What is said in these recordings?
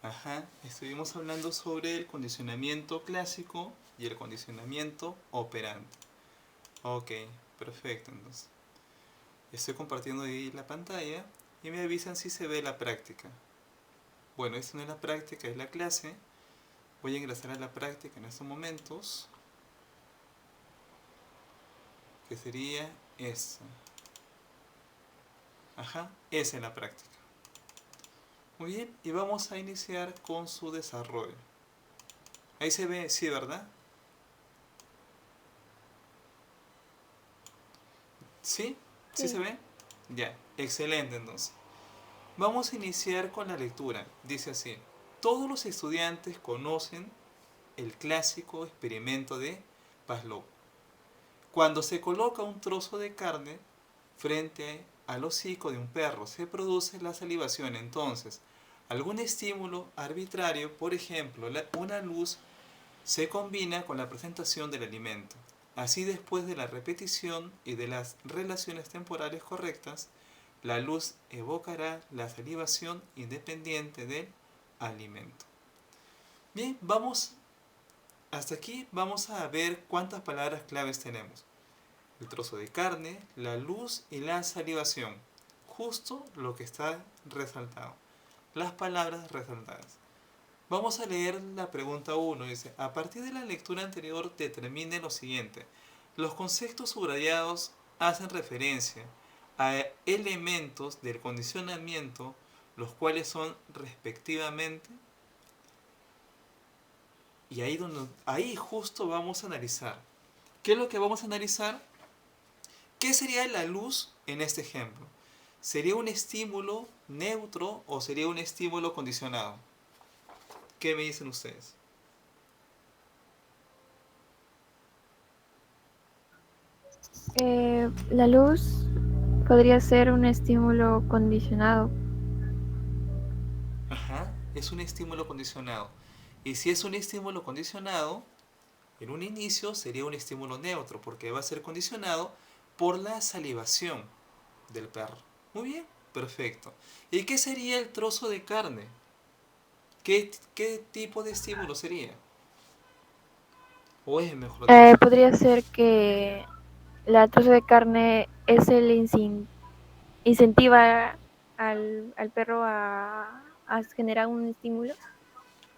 Ajá, estuvimos hablando sobre el condicionamiento clásico y el condicionamiento operante. Ok, perfecto, entonces. Estoy compartiendo ahí la pantalla y me avisan si se ve la práctica. Bueno, esta no es la práctica, es la clase. Voy a ingresar a la práctica en estos momentos, que sería esta. Ajá, esa es la práctica. Muy bien, y vamos a iniciar con su desarrollo. Ahí se ve, sí, ¿verdad? ¿Sí? ¿Sí se Sí. ve? Ya, excelente entonces. Vamos a iniciar con la lectura. Dice así: todos los estudiantes conocen el clásico experimento de Pavlov. Cuando se coloca un trozo de carne frente al hocico de un perro, se produce la salivación. Entonces, algún estímulo arbitrario, por ejemplo, una luz, se combina con la presentación del alimento. Así, después de la repetición y de las relaciones temporales correctas, la luz evocará la salivación independiente del alimento. Bien, vamos hasta aquí. Vamos a ver cuántas palabras claves tenemos: el trozo de carne, la luz y la salivación. Justo lo que está resaltado. Las palabras resaltadas. Vamos a leer la pregunta 1. Dice: a partir de la lectura anterior determine lo siguiente. Los conceptos subrayados hacen referencia a elementos del condicionamiento, los cuales son respectivamente, y ahí justo vamos a analizar. ¿Qué es lo que vamos a analizar? ¿Qué sería la luz en este ejemplo? ¿Sería un estímulo neutro o sería un estímulo condicionado? ¿Qué me dicen ustedes? La luz podría ser un estímulo condicionado. Ajá, es un estímulo condicionado. Y si es un estímulo condicionado, en un inicio sería un estímulo neutro, porque va a ser condicionado por la salivación del perro. Muy bien, perfecto. ¿Y qué sería el trozo de carne? ¿Qué tipo de estímulo sería? O es, mejor dicho. Podría ser que la troza de carne es el incentiva al perro a generar un estímulo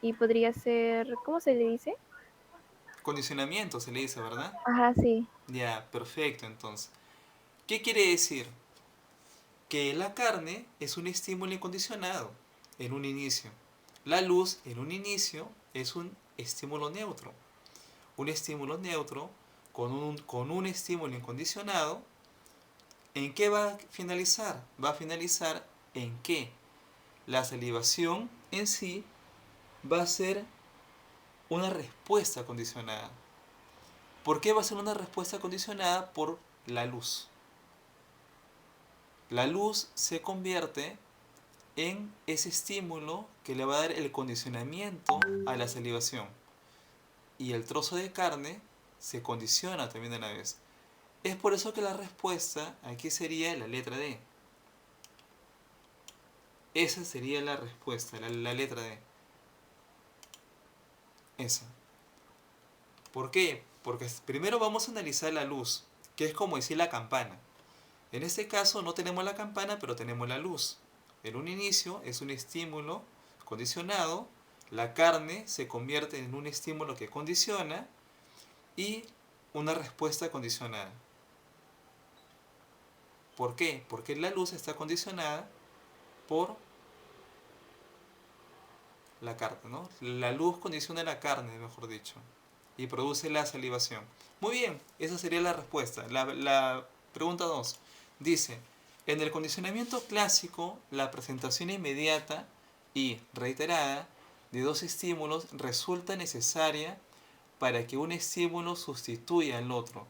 y podría ser, ¿cómo se le dice? Condicionamiento se le dice, ¿verdad? Ajá, sí. Ya, perfecto, entonces. ¿Qué quiere decir? Que la carne es un estímulo incondicionado en un inicio. La luz en un inicio es un estímulo neutro. Un estímulo neutro con un estímulo incondicionado, ¿en qué va a finalizar? Va a finalizar en que la salivación en sí va a ser una respuesta condicionada. ¿Por qué va a ser una respuesta condicionada? Por la luz. La luz se convierte en ese estímulo que le va a dar el condicionamiento a la salivación. Y el trozo de carne se condiciona también a la vez. Es por eso que la respuesta aquí sería la letra D. Esa sería la respuesta, la letra D. Esa. ¿Por qué? Porque primero vamos a analizar la luz, que es como decir la campana. En este caso no tenemos la campana, pero tenemos la luz. En un inicio es un estímulo condicionado, la carne se convierte en un estímulo que condiciona y una respuesta condicionada. ¿Por qué? Porque la luz está condicionada por la carne, ¿no? La luz condiciona la carne, mejor dicho, y produce la salivación. Muy bien, esa sería la respuesta. La pregunta 2 dice: en el condicionamiento clásico, la presentación inmediata y reiterada de dos estímulos resulta necesaria para que un estímulo sustituya al otro.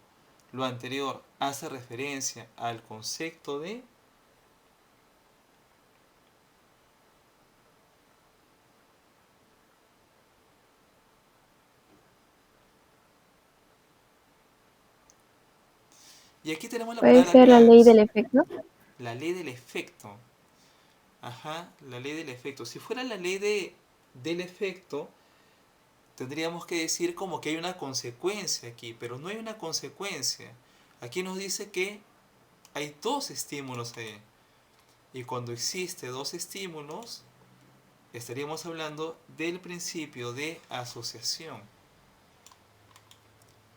Lo anterior hace referencia al concepto de... Y aquí tenemos la Puede palabra ser la ley claves. del efecto. La ley del efecto. Ajá, la ley del efecto. Si fuera la ley de del efecto, tendríamos que decir como que hay una consecuencia aquí, pero no hay una consecuencia. Aquí nos dice que hay dos estímulos ahí. Y cuando existe dos estímulos, estaríamos hablando del principio de asociación.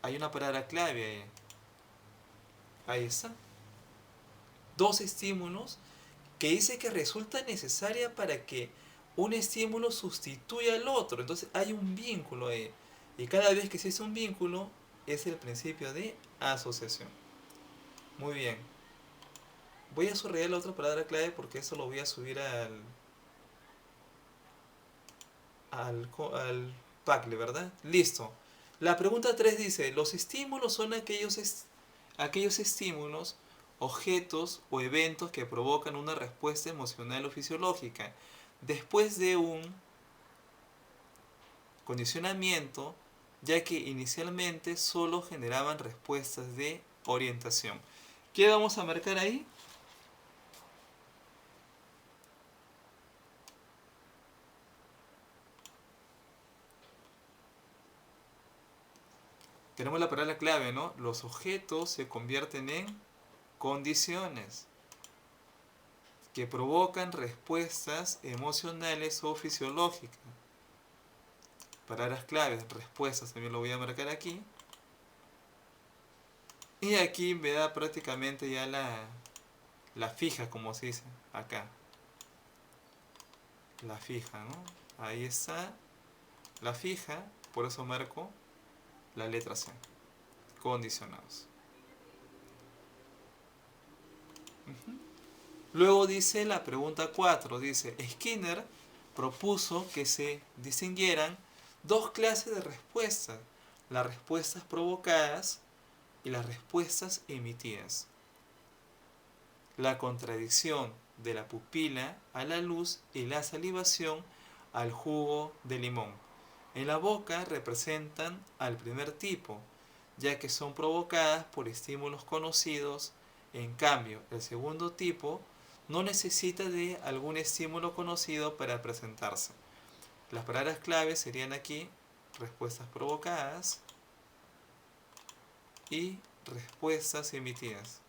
Hay una palabra clave ahí. Ahí está. Dos estímulos que dice que resulta necesaria para que un estímulo sustituya al otro. Entonces hay un vínculo ahí. Y cada vez que se hace un vínculo, es el principio de asociación. Muy bien. Voy a subrayar la otra palabra clave porque eso lo voy a subir al Padlet, ¿verdad? Listo. La pregunta 3 dice, los estímulos son aquellos estímulos, objetos o eventos que provocan una respuesta emocional o fisiológica después de un condicionamiento, ya que inicialmente solo generaban respuestas de orientación. ¿Qué vamos a marcar ahí? Tenemos la palabra clave, ¿no? Los objetos se convierten en condiciones que provocan respuestas emocionales o fisiológicas. Palabras claves, respuestas, también lo voy a marcar aquí. Y aquí me da prácticamente ya la fija, como se dice acá. La fija, ¿no? Ahí está la fija, por eso marco la letra C. Condicionados. Luego dice la pregunta 4, dice, Skinner propuso que se distinguieran dos clases de respuestas, las respuestas provocadas y las respuestas emitidas. La contradicción de la pupila a la luz y la salivación al jugo de limón. En la boca representan al primer tipo, ya que son provocadas por estímulos conocidos. En cambio, el segundo tipo no necesita de algún estímulo conocido para presentarse. Las palabras claves serían aquí respuestas provocadas y respuestas emitidas.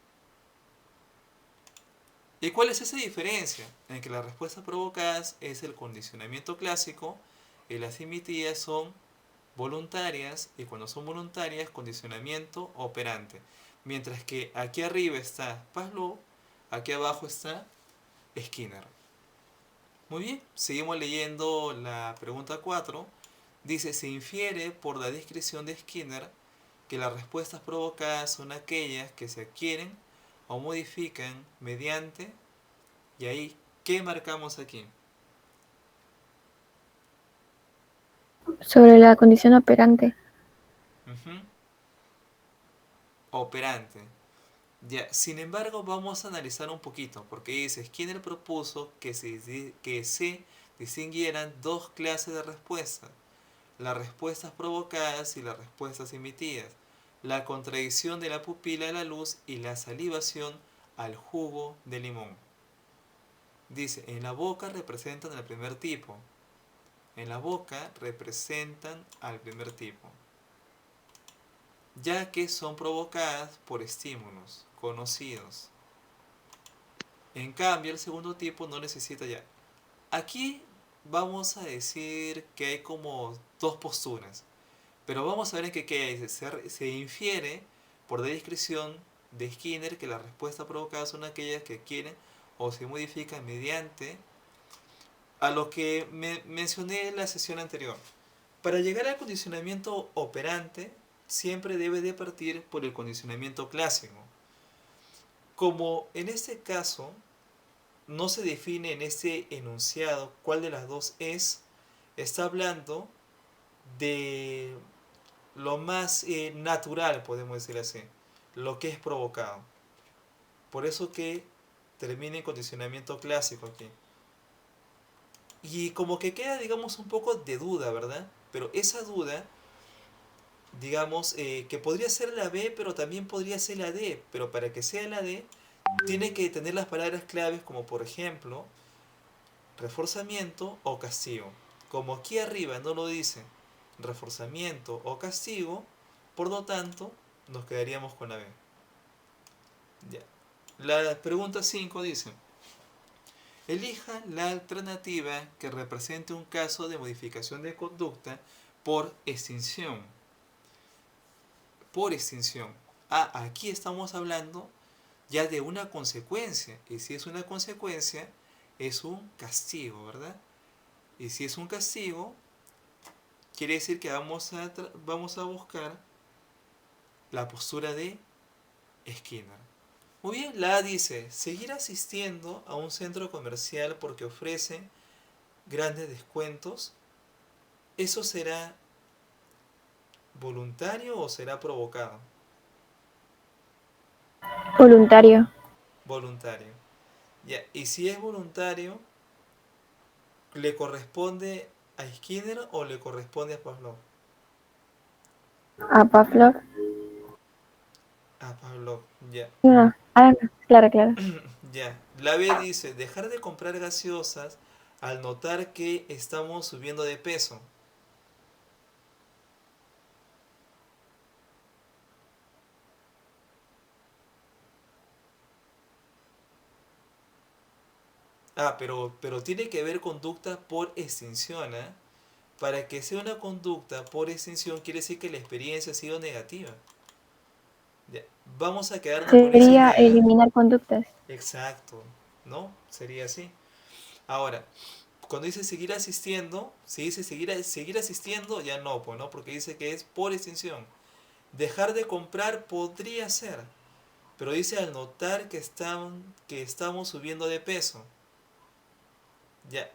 ¿Y cuál es esa diferencia? En que las respuestas provocadas es el condicionamiento clásico y las emitidas son voluntarias, y cuando son voluntarias, condicionamiento operante. Mientras que aquí arriba está Pavlov, aquí abajo está Skinner. Muy bien, seguimos leyendo la pregunta 4. Dice, se infiere por la descripción de Skinner que las respuestas provocadas son aquellas que se adquieren o modifican mediante, y ahí, ¿qué marcamos aquí? Sobre la condición operante. Ujú. Operante. Ya, sin embargo, vamos a analizar un poquito, porque dice, Skinner propuso que se distinguieran dos clases de respuestas, las respuestas provocadas y las respuestas emitidas, la contradicción de la pupila a la luz y la salivación al jugo de limón. Dice, en la boca representan el primer tipo, en la boca representan al primer tipo, ya que son provocadas por estímulos conocidos. En cambio, el segundo tipo no necesita ya. Aquí vamos a decir que hay como dos posturas, pero vamos a ver en qué queda. Se infiere por descripción de Skinner que las respuestas provocadas son aquellas que quieren o se modifican mediante a lo que mencioné en la sesión anterior. Para llegar al condicionamiento operante, siempre debe de partir por el condicionamiento clásico. Como en este caso no se define en este enunciado cuál de las dos es, está hablando de lo más natural, podemos decir así, lo que es provocado. Por eso que termina en condicionamiento clásico aquí. Y como que queda, digamos, un poco de duda, ¿verdad? Pero esa duda, digamos, que podría ser la B, pero también podría ser la D. Pero para que sea la D, tiene que tener las palabras claves como, por ejemplo, reforzamiento o castigo. como aquí arriba no lo dice reforzamiento o castigo, por lo tanto nos quedaríamos con la B. Ya. La pregunta 5 dice, elija la alternativa que represente un caso de modificación de conducta por extinción. Por extinción. Aquí estamos hablando ya de una consecuencia. Y si es una consecuencia, es un castigo, ¿verdad? Y si es un castigo, quiere decir que vamos a buscar la postura de Skinner. Muy bien, la A dice, seguir asistiendo a un centro comercial porque ofrece grandes descuentos, ¿eso será voluntario o será provocado? Voluntario. Voluntario. Ya, y si es voluntario, ¿le corresponde a Skinner o le corresponde a Pavlov? A Pavlov. A Pavlov, ya. No. Ah, no. Claro, claro. Ya. La B dice, dejar de comprar gaseosas al notar que estamos subiendo de peso. Pero tiene que haber conducta por extinción, ¿eh? Para que sea una conducta por extinción quiere decir que la experiencia ha sido negativa. Ya. Vamos a quedarnos con esa Sería idea, ¿eh? eliminar conductas. Exacto, ¿no? Sería así. Ahora, cuando dice seguir asistiendo, si dice seguir asistiendo, ya no, pues, ¿no? Porque dice que es por extinción. Dejar de comprar podría ser, pero dice al notar que estamos subiendo de peso. Ya,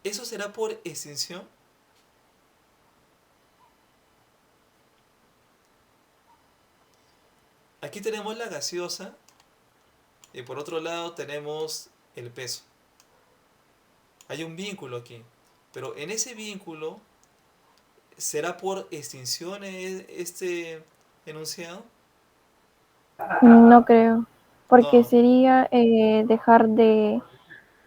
¿eso será por extinción? Aquí tenemos la gaseosa y por otro lado tenemos el peso. Hay un vínculo aquí, pero en ese vínculo, ¿será por extinción este enunciado? No creo. Porque No, sería dejar de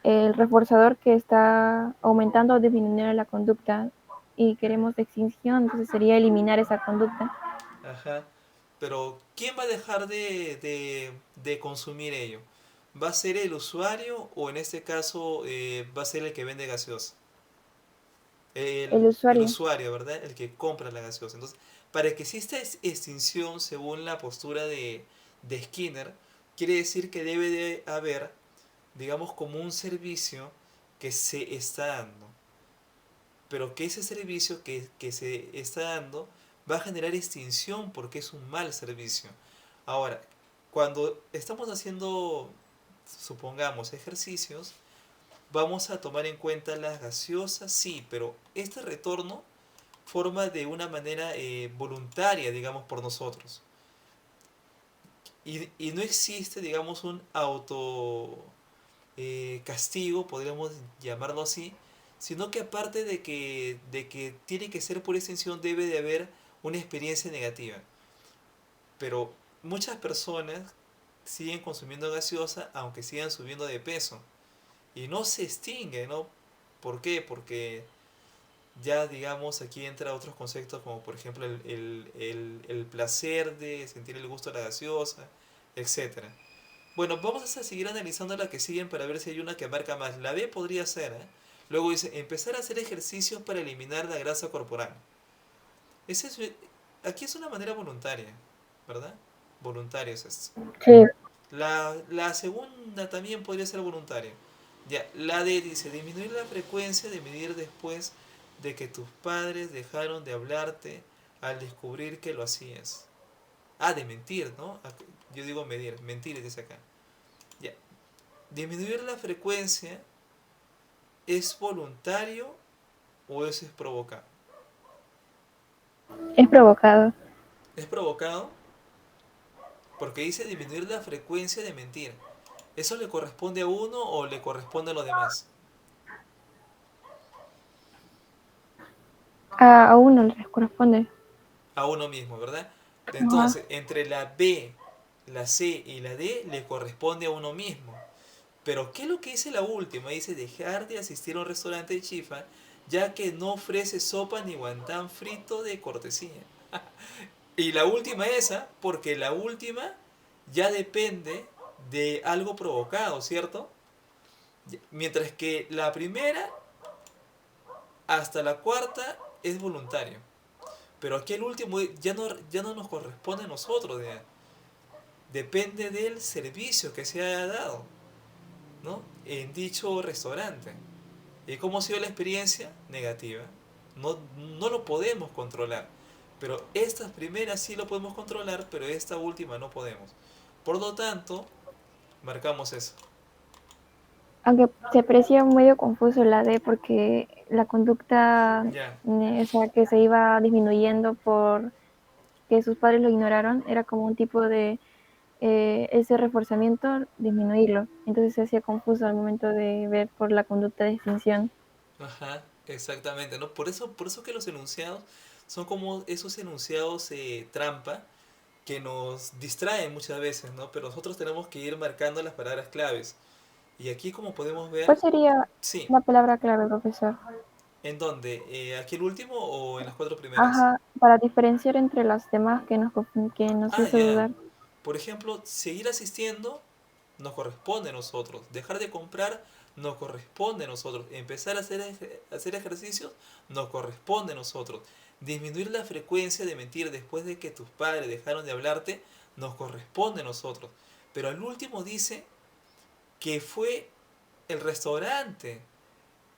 el reforzador que está aumentando o disminuyendo la conducta y queremos extinción, entonces sería eliminar esa conducta. ajá. Pero ¿quién va a dejar de consumir ello? ¿Va a ser el usuario o en este caso va a ser el que vende gaseosa? El El usuario. usuario, ¿verdad? El que compra la gaseosa. Entonces, para que exista extinción según la postura de Skinner, quiere decir que debe de haber, digamos, como un servicio que se está dando. Pero que ese servicio que se está dando va a generar extinción porque es un mal servicio. Ahora, cuando estamos haciendo, supongamos, ejercicios, vamos a tomar en cuenta las gaseosas, sí, pero este retorno forma de una manera voluntaria, digamos, por nosotros. Y no existe, digamos, un auto castigo, podríamos llamarlo así, sino que aparte de que tiene que ser por extensión, debe de haber una experiencia negativa. Pero muchas personas siguen consumiendo gaseosa aunque sigan subiendo de peso. Y no se extingue, ¿no? ¿Por qué? Porque ya, digamos, aquí entra otros conceptos como por ejemplo el placer de sentir el gusto de la gaseosa, etcétera. Bueno, vamos a seguir analizando la que siguen para ver si hay una que marca más. La B podría ser, ¿eh? Luego dice, empezar a hacer ejercicios para eliminar la grasa corporal. Ese es, aquí es una manera voluntaria, ¿verdad? Voluntario es esto. Sí. La segunda también podría ser voluntaria. Ya, la D dice, disminuir la frecuencia de medir después de que tus padres dejaron de hablarte al descubrir que lo hacías. De mentir, ¿no? Yo digo medir, mentir dice acá. Ya, disminuir la frecuencia es voluntario o eso es provocado. Es provocado. Es provocado porque dice disminuir la frecuencia de mentir. ¿Eso le corresponde a uno o le corresponde a los demás? A uno les corresponde. A uno mismo, ¿verdad? Ajá. Entonces, entre la B, la C y la D le corresponde a uno mismo. Pero, ¿qué es lo que dice la última? Dice dejar de asistir a un restaurante de chifa ya que no ofrece sopa ni guantán frito de cortesía. Y la última esa, porque la última ya depende de algo provocado, ¿cierto? Mientras que la primera hasta la cuarta es voluntario. Pero aquí el último ya no nos corresponde a nosotros, depende del servicio que se haya dado, ¿no? En dicho restaurante. ¿Y cómo ha sido la experiencia? Negativa. No lo podemos controlar. Pero estas primeras sí lo podemos controlar, pero esta última no podemos. Por lo tanto, marcamos eso. Aunque se aprecia medio confuso la D porque la conducta, Ya. o sea, que se iba disminuyendo por que sus padres lo ignoraron, era como un tipo de ese reforzamiento, disminuirlo. Entonces se hacía confuso al momento de ver por la conducta de extinción. Ajá, exactamente, ¿no? Por eso que los enunciados son como esos enunciados trampa que nos distraen muchas veces, ¿no? Pero nosotros tenemos que ir marcando las palabras claves. Y aquí, como podemos ver, ¿Cuál sería sí, la palabra clave, profesor? ¿en dónde? ¿Aquí el último o en las cuatro primeras? Ajá, para diferenciar entre las demás que nos Ah, hizo ya. dudar. Por ejemplo, seguir asistiendo nos corresponde a nosotros. Dejar de comprar nos corresponde a nosotros. Empezar a hacer ejercicios nos corresponde a nosotros. Disminuir la frecuencia de mentir después de que tus padres dejaron de hablarte nos corresponde a nosotros. Pero al último dice que fue el restaurante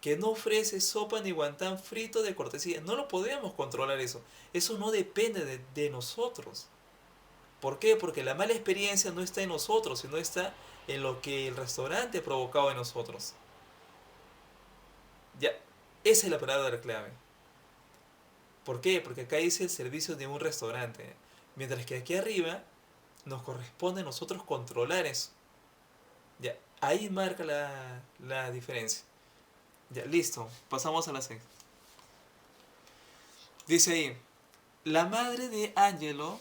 que no ofrece sopa ni guantán frito de cortesía. No lo podemos controlar eso. Eso no depende de nosotros. ¿Por qué? Porque la mala experiencia no está en nosotros, sino está en lo que el restaurante ha provocado en nosotros. Ya, esa es la palabra clave. ¿Por qué? Porque acá dice el servicio de un restaurante. Mientras que aquí arriba nos corresponde a nosotros controlar eso. Ya, ahí marca la diferencia. Ya, listo. Pasamos a la sexta. Dice ahí, la madre de Angelo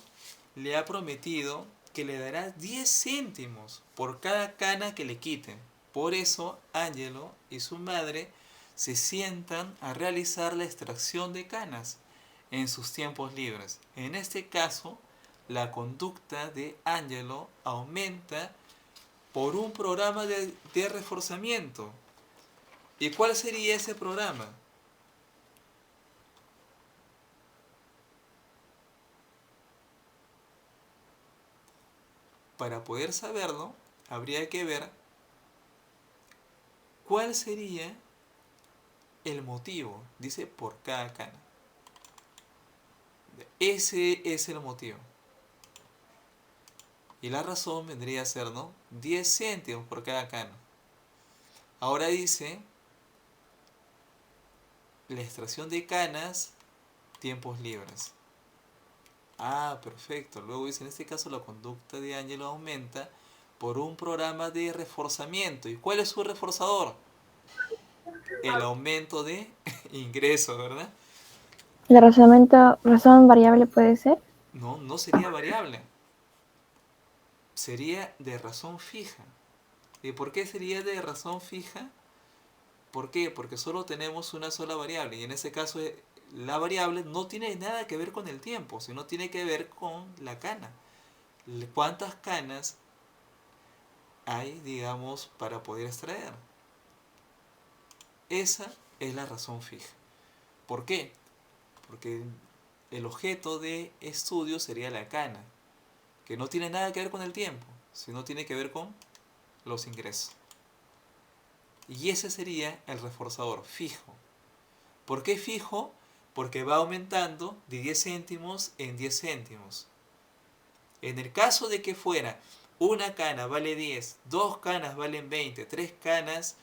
le ha prometido que le dará 10 céntimos por cada cana que le quiten. Por eso, Angelo y su madre se sientan a realizar la extracción de canas en sus tiempos libres. En este caso, la conducta de Angelo aumenta por un programa de reforzamiento. ¿Y cuál sería ese programa? Para poder saberlo, habría que ver cuál sería el motivo. Dice por cada cana. Ese es el motivo. Y la razón vendría a ser, ¿no? 10 céntimos por cada cana. Ahora dice la extracción de canas, tiempos libres. Ah, perfecto. Luego dice, en este caso la conducta de Ángelo aumenta por un programa de reforzamiento. ¿Y cuál es su reforzador? El aumento de ingresos, ¿verdad? ¿La razón variable puede ser? No, no sería variable. Sería de razón fija. ¿Y por qué sería de razón fija? ¿Por qué? Porque solo tenemos una sola variable y en ese caso la variable no tiene nada que ver con el tiempo, sino tiene que ver con la cana. ¿Cuántas canas hay, digamos, para poder extraer? Esa es la razón fija. ¿Por qué? Porque el objeto de estudio sería la cana, que no tiene nada que ver con el tiempo, sino tiene que ver con los ingresos. Y ese sería el reforzador fijo. ¿Por qué fijo? Porque va aumentando de 10 céntimos en 10 céntimos. En el caso de que fuera una cana vale 10, dos canas valen 20, tres canas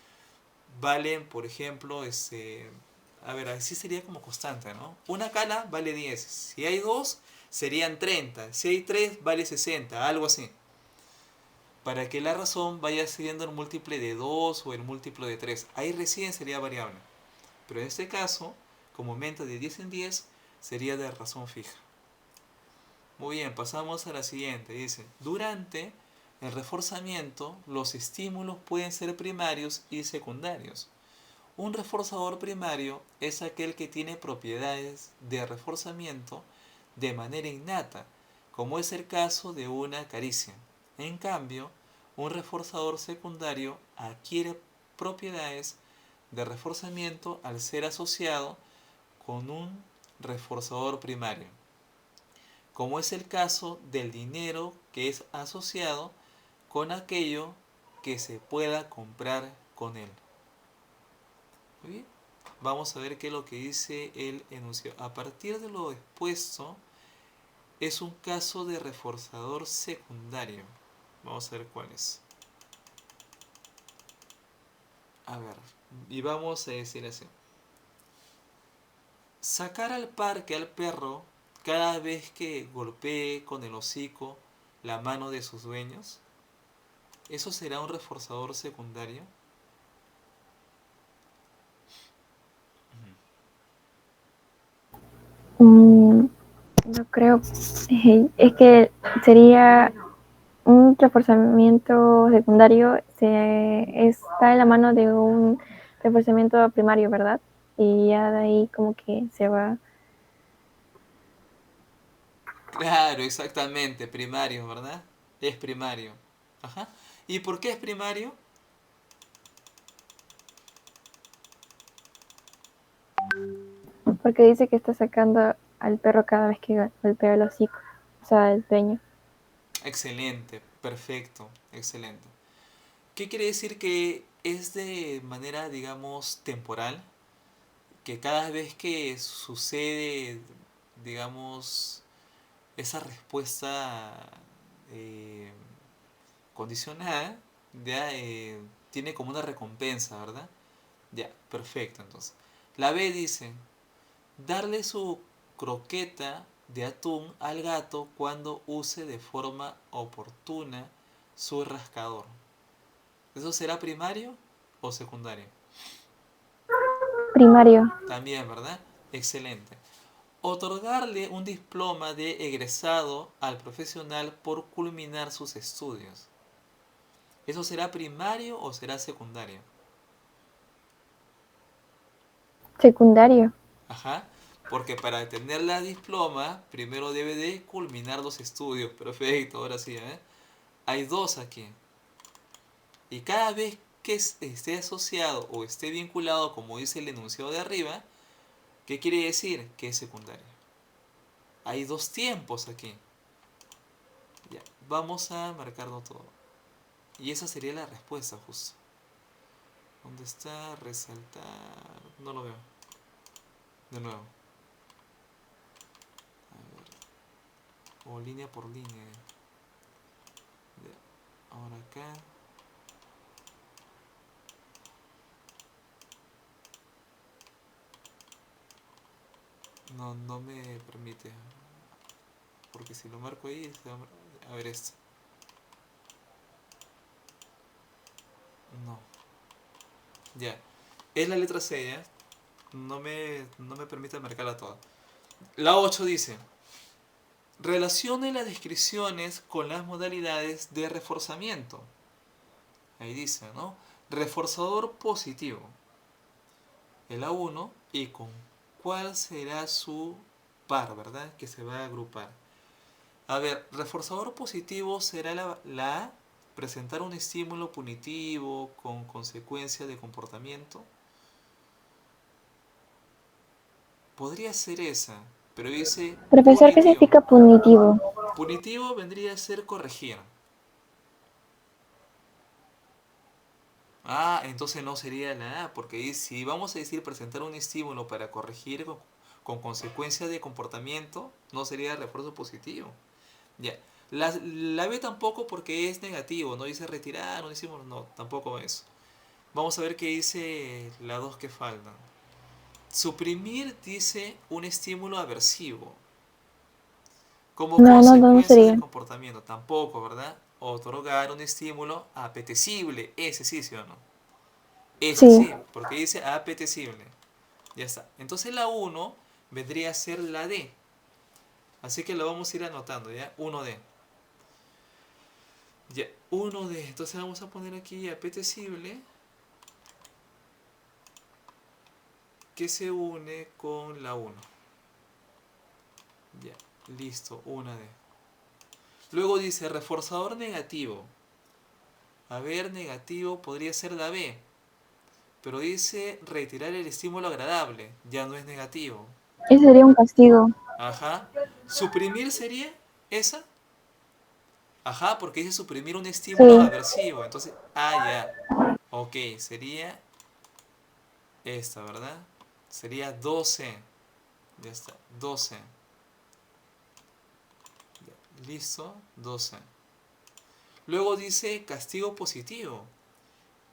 valen, por ejemplo, a ver, así sería como constante, ¿no? Una cana vale 10, si hay dos serían 30, si hay tres vale 60, algo así. Para que la razón vaya siendo el múltiple de 2 o el múltiplo de 3. Ahí recién sería variable. Pero en este caso, como aumenta de 10 en 10, sería de razón fija. Muy bien, pasamos a la siguiente. Dice, durante el reforzamiento, los estímulos pueden ser primarios y secundarios. Un reforzador primario es aquel que tiene propiedades de reforzamiento de manera innata, como es el caso de una caricia. En cambio, un reforzador secundario adquiere propiedades de reforzamiento al ser asociado con un reforzador primario, como es el caso del dinero que es asociado con aquello que se pueda comprar con él. Muy bien. Vamos a ver qué es lo que dice el enunciado. A partir de lo expuesto, es un caso de reforzador secundario. Vamos a ver cuál es. A ver, y vamos a decir así. Sacar al parque al perro cada vez que golpee con el hocico la mano de sus dueños. ¿Eso será un reforzador secundario? Mm, no creo. Es que sería un reforzamiento secundario, está en la mano de un reforzamiento primario, ¿verdad? Y ya de ahí como que se va. Claro, exactamente, primario, ¿verdad? Es primario. Ajá. ¿Y por qué es primario? Porque dice que está sacando al perro cada vez que golpea el hocico. O sea, el dueño. Excelente, perfecto, excelente. ¿Qué quiere decir? Que es de manera, digamos, temporal, que cada vez que sucede, digamos, esa respuesta eh, condicionada, ya tiene como una recompensa, ¿verdad? Ya, perfecto, entonces. La B dice, darle su croqueta de atún al gato cuando use de forma oportuna su rascador. ¿Eso será primario o secundario? Primario. También, ¿verdad? Excelente. Otorgarle un diploma de egresado al profesional por culminar sus estudios. ¿Eso será primario o será secundario? Secundario. Ajá. Porque para tener la diploma, primero debe de culminar los estudios. Perfecto, ahora sí, ¿eh? Hay dos aquí. Y cada vez que esté asociado o esté vinculado, como dice el enunciado de arriba, ¿qué quiere decir? Que es secundario. Hay dos tiempos aquí. Ya, vamos a marcarlo todo. Y esa sería la respuesta justo. ¿Dónde está? Resaltar. No lo veo. De nuevo. A ver. O línea por línea. Ya. Ahora acá. No, no me permite. Porque si lo marco ahí, a ver esto. No. Ya. Es la letra C, ¿ya? No me permite marcarla toda. La 8 dice, relacione las descripciones con las modalidades de reforzamiento. Ahí dice, ¿no? Reforzador positivo. El A1 y con cuál será su par, ¿verdad? Que se va a agrupar. A ver, reforzador positivo será la A, presentar un estímulo punitivo con consecuencia de comportamiento. Podría ser esa, pero dice Profesor, ¿qué punitivo. significa punitivo? Punitivo vendría a ser corregir. Ah, entonces no sería la A, porque si vamos a decir presentar un estímulo para corregir con consecuencia de comportamiento, no sería refuerzo positivo. Ya. La B tampoco, porque es negativo, no dice retirar, no decimos no, tampoco eso. Vamos a ver qué dice la 2 que faltan. Suprimir dice un estímulo aversivo, como No, no, no consecuencia del sería. comportamiento, tampoco, ¿verdad? Otorgar un estímulo apetecible, ese sí, ¿sí o no? Ese Sí, sí, porque dice apetecible. Ya está. Entonces la 1 vendría a ser la D. Así que lo vamos a ir anotando, ¿ya? 1D. Ya, 1D. Entonces vamos a poner aquí apetecible. que se une con la uno. Ya, listo, una D. Luego dice reforzador negativo. A ver, negativo podría ser la B. Pero dice retirar el estímulo agradable. Ya no es negativo. Ese sería un castigo. Ajá. Suprimir sería esa. Ajá, porque dice suprimir un estímulo Sí. aversivo. Entonces, ya. Ok, sería esta, ¿verdad? Sería 12. Ya está, 12. Ya, listo, 12. Luego dice castigo positivo.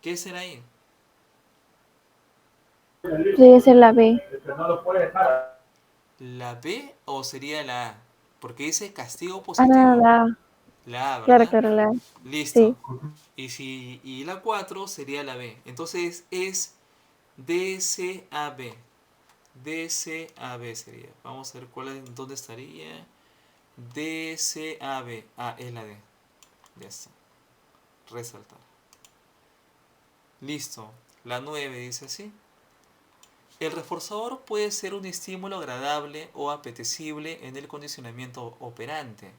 ¿Qué será ahí? Debe ser la B. ¿La B o sería la A? Porque dice castigo Ah, no, positivo. la A. La A, Claro, ¿verdad? claro, la A. Listo. Sí. Y la 4 sería la B. Entonces es DCAB. DCAB sería. Vamos a ver dónde estaría. DCAB. Ah, es la D. Ya está. Resaltar. Listo. La 9 dice así. El reforzador puede ser un estímulo agradable o apetecible en el condicionamiento operante.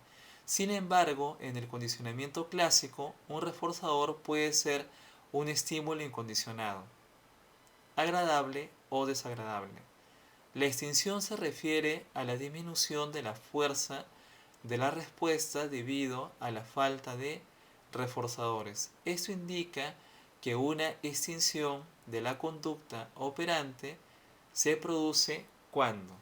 Sin embargo, en el condicionamiento clásico, un reforzador puede ser un estímulo incondicionado, agradable o desagradable. La extinción se refiere a la disminución de la fuerza de la respuesta debido a la falta de reforzadores. Esto indica que una extinción de la conducta operante se produce cuando.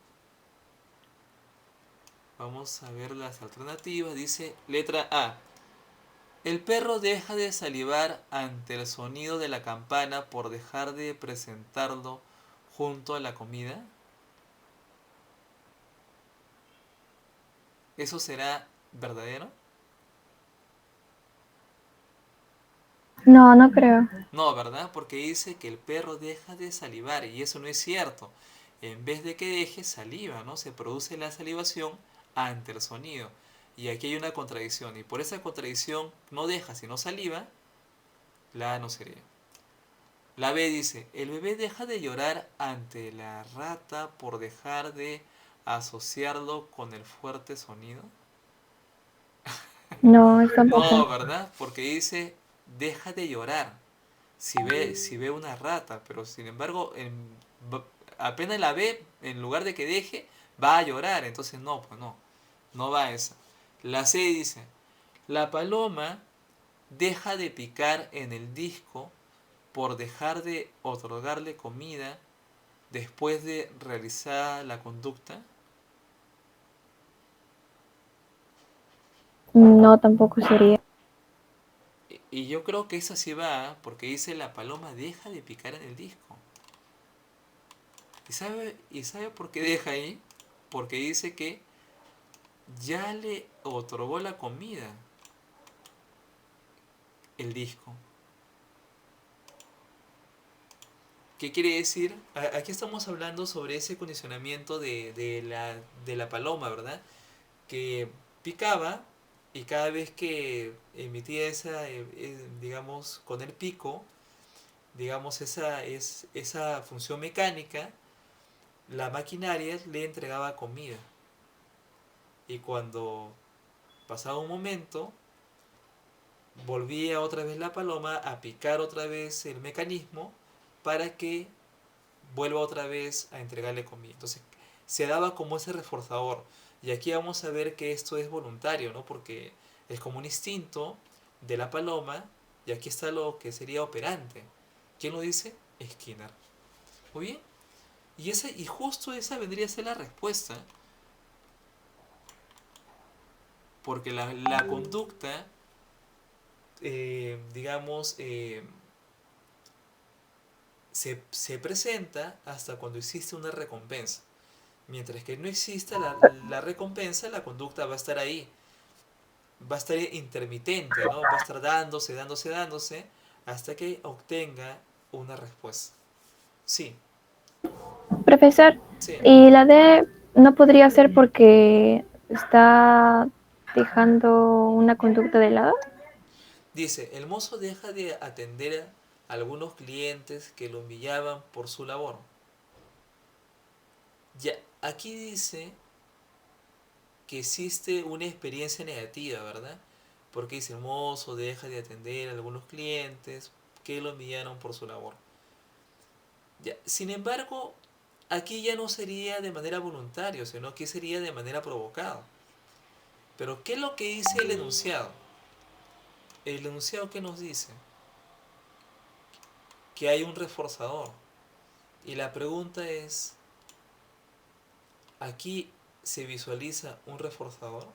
Vamos a ver las alternativas. Dice letra A. El perro deja de salivar ante el sonido de la campana por dejar de presentarlo junto a la comida. ¿Eso será verdadero? No, no creo. No, ¿verdad? Porque dice que el perro deja de salivar y eso no es cierto. En vez de que deje saliva, ¿no? Se produce la salivación ante el sonido. Y aquí hay una contradicción. Y por esa contradicción no deja sino saliva, la A no sería. La B dice, el bebé deja de llorar ante la rata por dejar de asociarlo con el fuerte sonido. No, es No, tampoco. ¿verdad? Porque dice, deja de llorar si ve una rata, pero sin embargo, apenas la ve, en lugar de que deje, va a llorar. Entonces no, pues no, no va esa. La C dice, la paloma deja de picar en el disco por dejar de otorgarle comida después de realizar la conducta. No, tampoco sería. Y yo creo que esa sí va, porque dice la paloma deja de picar en el disco. Y sabe por qué deja ahí? Porque dice que ya le otorgó la comida el disco. ¿Qué quiere decir? Aquí estamos hablando sobre ese condicionamiento de la paloma, ¿verdad? Que picaba y cada vez que emitía esa, digamos, con el pico, digamos, esa función mecánica, la maquinaria le entregaba comida. Y cuando pasaba un momento, volvía otra vez la paloma a picar otra vez el mecanismo para que vuelva otra vez a entregarle comida. Entonces se daba como ese reforzador. Y aquí vamos a ver que esto es voluntario, ¿no? Porque es como un instinto de la paloma y aquí está lo que sería operante. ¿Quién lo dice? Skinner. Muy bien. Y justo esa vendría a ser la respuesta. Porque la conducta, digamos, se presenta hasta cuando existe una recompensa. Mientras que no exista la recompensa, la conducta va a estar ahí. Va a estar intermitente, ¿no? Va a estar dándose, dándose, dándose, hasta que obtenga una respuesta. Sí, Profesor, sí. ¿y la D no podría ser porque está dejando una conducta de lado? Dice, el mozo deja de atender a algunos clientes que lo humillaban por su labor. Ya, aquí dice que existe una experiencia negativa, ¿verdad? Porque dice, el mozo deja de atender a algunos clientes que lo enviaron por su labor. Ya, sin embargo, aquí ya no sería de manera voluntaria, sino que sería de manera provocada. Pero, ¿qué es lo que dice el enunciado? El enunciado que nos dice que hay un reforzador. Y la pregunta es, ¿aquí se visualiza un reforzador?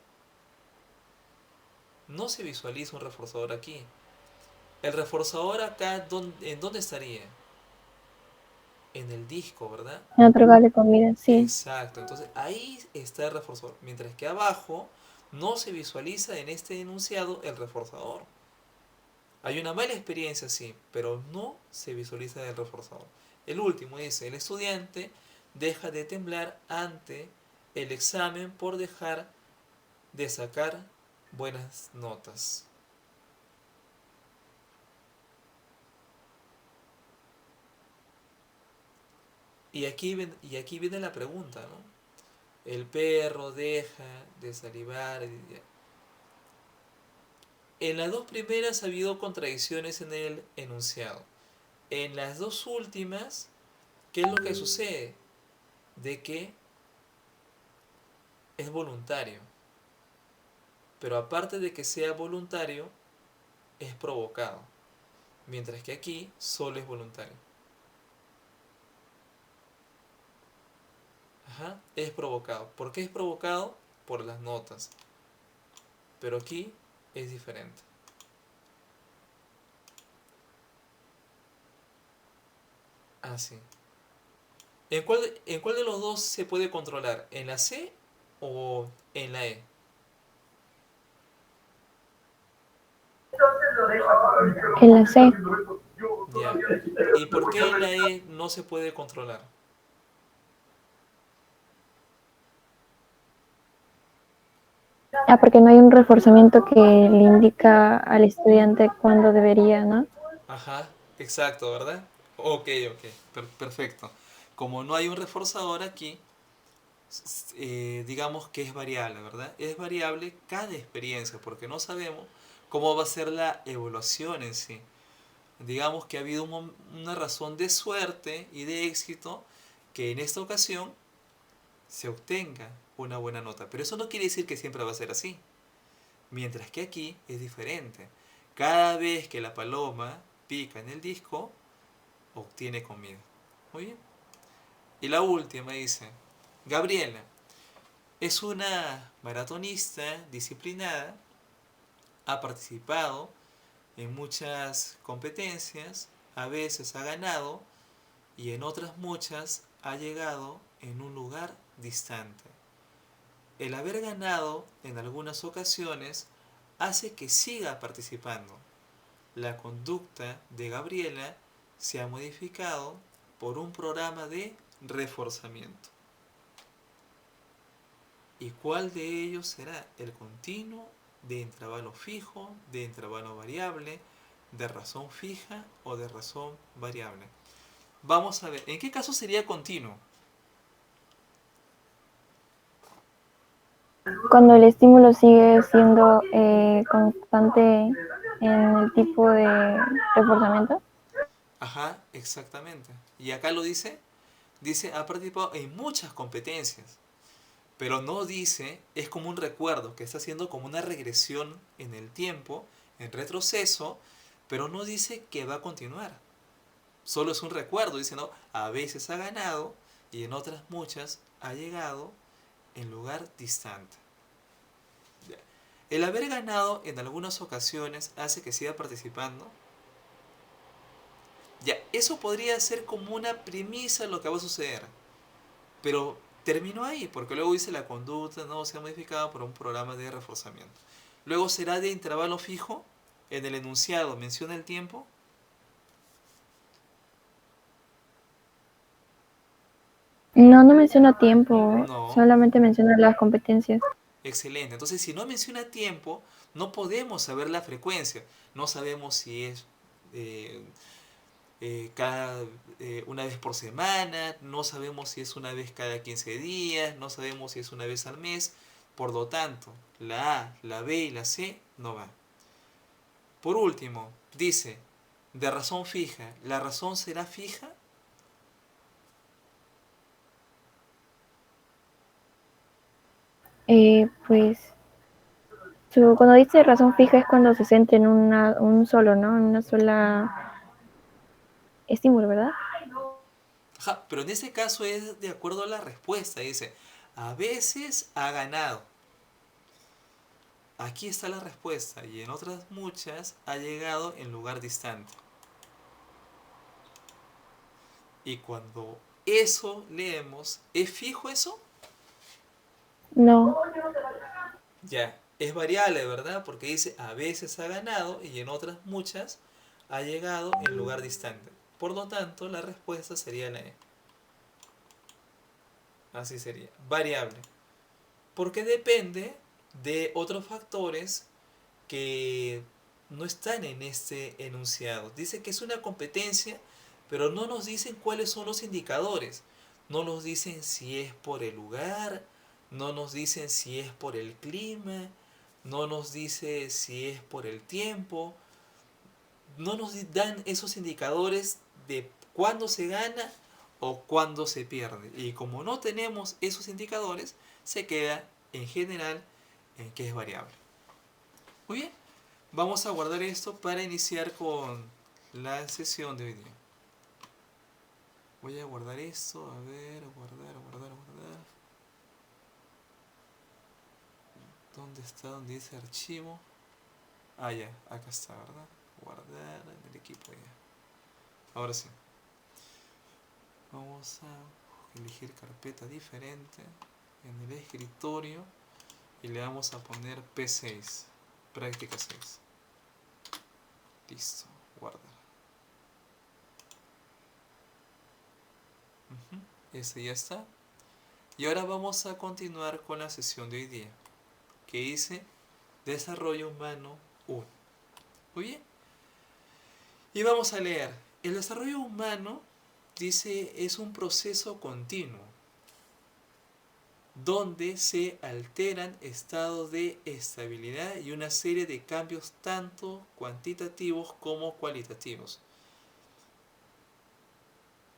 No se visualiza un reforzador aquí. El reforzador acá, ¿en dónde estaría? En el disco, ¿verdad? En otro lugar de comida, sí. Exacto, entonces ahí está el reforzador. Mientras que abajo no se visualiza en este enunciado el reforzador. Hay una mala experiencia, sí, pero no se visualiza el reforzador. El último dice, el estudiante deja de temblar ante el examen por dejar de sacar buenas notas. Y aquí viene la pregunta, ¿no? El perro deja de salivar. En las dos primeras ha habido contradicciones en el enunciado. En las dos últimas, ¿qué es lo que sucede? De que es voluntario. Pero aparte de que sea voluntario, es provocado. Mientras que aquí solo es voluntario. Ajá, es provocado. ¿Por qué es provocado? Por las notas. Pero aquí es diferente. Así. ¿En cuál de los dos se puede controlar? ¿En la C o en la E? En la C. Ya. ¿Y por qué en la E no se puede controlar? Ah, porque no hay un reforzamiento que le indica al estudiante cuándo debería, ¿no? Ajá, exacto, ¿verdad? Ok, ok, perfecto. Como no hay un reforzador aquí, digamos que es variable, ¿verdad? Es variable cada experiencia, porque no sabemos cómo va a ser la evaluación en sí. Digamos que ha habido una razón de suerte y de éxito que en esta ocasión se obtenga una buena nota. Pero eso no quiere decir que siempre va a ser así. Mientras que aquí es diferente. Cada vez que la paloma pica en el disco, obtiene comida. Muy bien. Y la última dice, Gabriela es una maratonista disciplinada, ha participado en muchas competencias, a veces ha ganado y en otras muchas ha llegado en un lugar distante. El haber ganado en algunas ocasiones hace que siga participando. La conducta de Gabriela se ha modificado por un programa de reforzamiento. ¿Y cuál de ellos será el continuo, de intervalo fijo, de intervalo variable, de razón fija o de razón variable? Vamos a ver, ¿en qué caso sería continuo? Cuando el estímulo sigue siendo constante en el tipo de reforzamiento. Ajá, exactamente. Y acá lo dice, dice ha participado en muchas competencias, pero no dice, es como un recuerdo, que está haciendo como una regresión en el tiempo, en retroceso, pero no dice que va a continuar. Solo es un recuerdo, dice, no, a veces ha ganado y en otras muchas ha llegado en lugar distante. El haber ganado en algunas ocasiones hace que siga participando. Ya, eso podría ser como una premisa de lo que va a suceder. Pero terminó ahí, porque luego dice la conducta no se ha modificado por un programa de reforzamiento. Luego será de intervalo fijo. En el enunciado menciona el tiempo. No, no menciona tiempo, No. solamente menciona las competencias. Excelente. Entonces, si no menciona tiempo, no podemos saber la frecuencia. No sabemos si es una vez por semana, no sabemos si es una vez cada 15 días, no sabemos si es una vez al mes. Por lo tanto, la A, la B y la C no van. Por último, dice, de razón fija, ¿la razón será fija? Pues cuando dice razón fija es cuando se centra en un solo, ¿no? En una sola estímulo, ¿verdad? Ajá, pero en ese caso es de acuerdo a la respuesta. Dice, a veces ha ganado. Aquí está la respuesta y en otras muchas ha llegado en lugar distante. Y cuando eso leemos, ¿es fijo eso? No. Ya, es variable, ¿verdad? Porque dice a veces ha ganado y en otras muchas ha llegado en lugar distante. Por lo tanto, la respuesta sería la E. Así sería, variable. Porque depende de otros factores que no están en este enunciado. Dice que es una competencia, pero no nos dicen cuáles son los indicadores. No nos dicen si es por el lugar, no nos dicen si es por el clima, no nos dice si es por el tiempo. No nos dan esos indicadores de cuándo se gana o cuándo se pierde. Y como no tenemos esos indicadores, se queda en general en que es variable. Muy bien. Vamos a guardar esto para iniciar con la sesión de hoy día. Voy a guardar esto, a ver, guardar. ¿Dónde está? ¿Dónde dice archivo? Ah, ya, acá está, ¿verdad? Guardar en el equipo ya. Ahora sí. Vamos a elegir carpeta diferente en el escritorio y le vamos a poner P6, práctica 6. Listo, guardar. Ese ya está. Y ahora vamos a continuar con la sesión de hoy día, que dice Desarrollo Humano 1. Muy bien. Y vamos a leer. El desarrollo humano, dice, es un proceso continuo, donde se alteran estados de estabilidad y una serie de cambios tanto cuantitativos como cualitativos,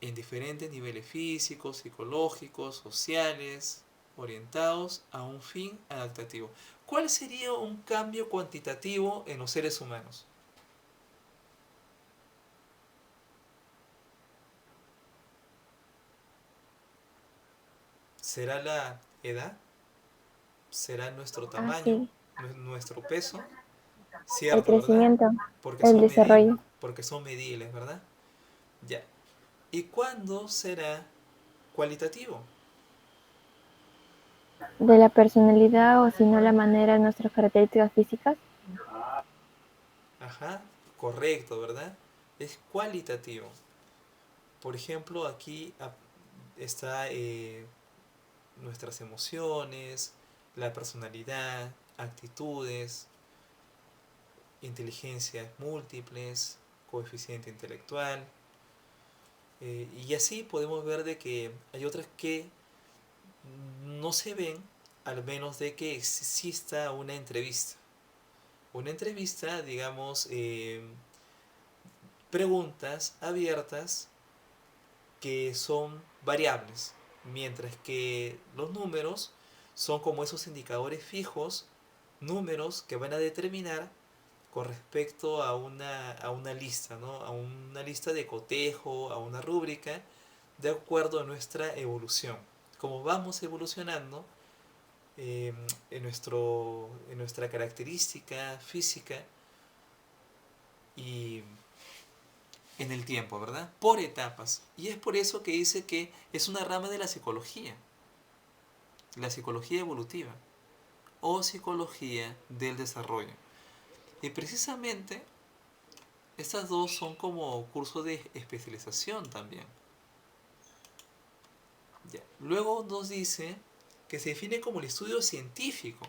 en diferentes niveles físicos, psicológicos, sociales, orientados a un fin adaptativo. ¿Cuál sería un cambio cuantitativo en los seres humanos? ¿Será la edad? ¿Será nuestro Ah, tamaño? sí. ¿Nuestro peso? El Cierto, ¿verdad? crecimiento, Porque el son medibles, desarrollo ¿verdad? Ya. ¿Y cuándo será cualitativo? de la personalidad o si no la manera de nuestras características físicas. Ajá, correcto, ¿verdad? Es cualitativo. Por ejemplo, aquí está nuestras emociones, la personalidad, actitudes, inteligencias múltiples, coeficiente intelectual. Y así podemos ver de que hay otras que no se ven al menos de que exista una entrevista. Una entrevista, digamos, preguntas abiertas que son variables, mientras que los números son como esos indicadores fijos, números que van a determinar con respecto a una lista, ¿no? A una lista de cotejo, a una rúbrica, de acuerdo a nuestra evolución. Como vamos evolucionando en nuestra característica física y en el tiempo, ¿verdad? Por etapas. Y es por eso que dice que es una rama de la psicología evolutiva o psicología del desarrollo. Y precisamente estas dos son como cursos de especialización también. Ya. Luego nos dice que se define como el estudio científico.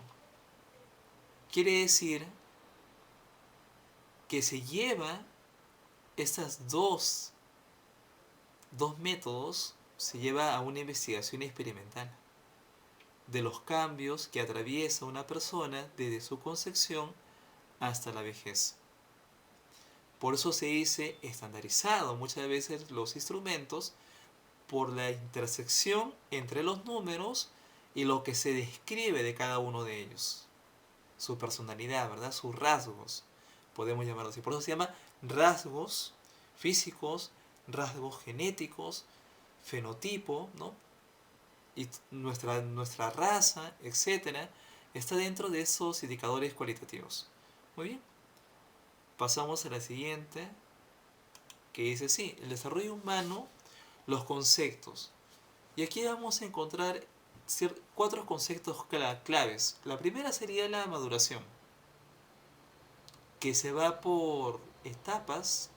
Quiere decir que se lleva estas dos dos métodos se lleva a una investigación experimental de los cambios que atraviesa una persona desde su concepción hasta la vejez. Por eso se dice estandarizado muchas veces los instrumentos por la intersección entre los números y lo que se describe de cada uno de ellos. Su personalidad, ¿verdad? Sus rasgos, podemos llamarlo así. Por eso se llama rasgos físicos, rasgos genéticos, fenotipo, ¿no? Y nuestra raza, etcétera, está dentro de esos indicadores cualitativos. Muy bien. Pasamos a la siguiente, que dice sí, el desarrollo humano, los conceptos. Y aquí vamos a encontrar cuatro conceptos claves. La primera sería la maduración, que se va por etapas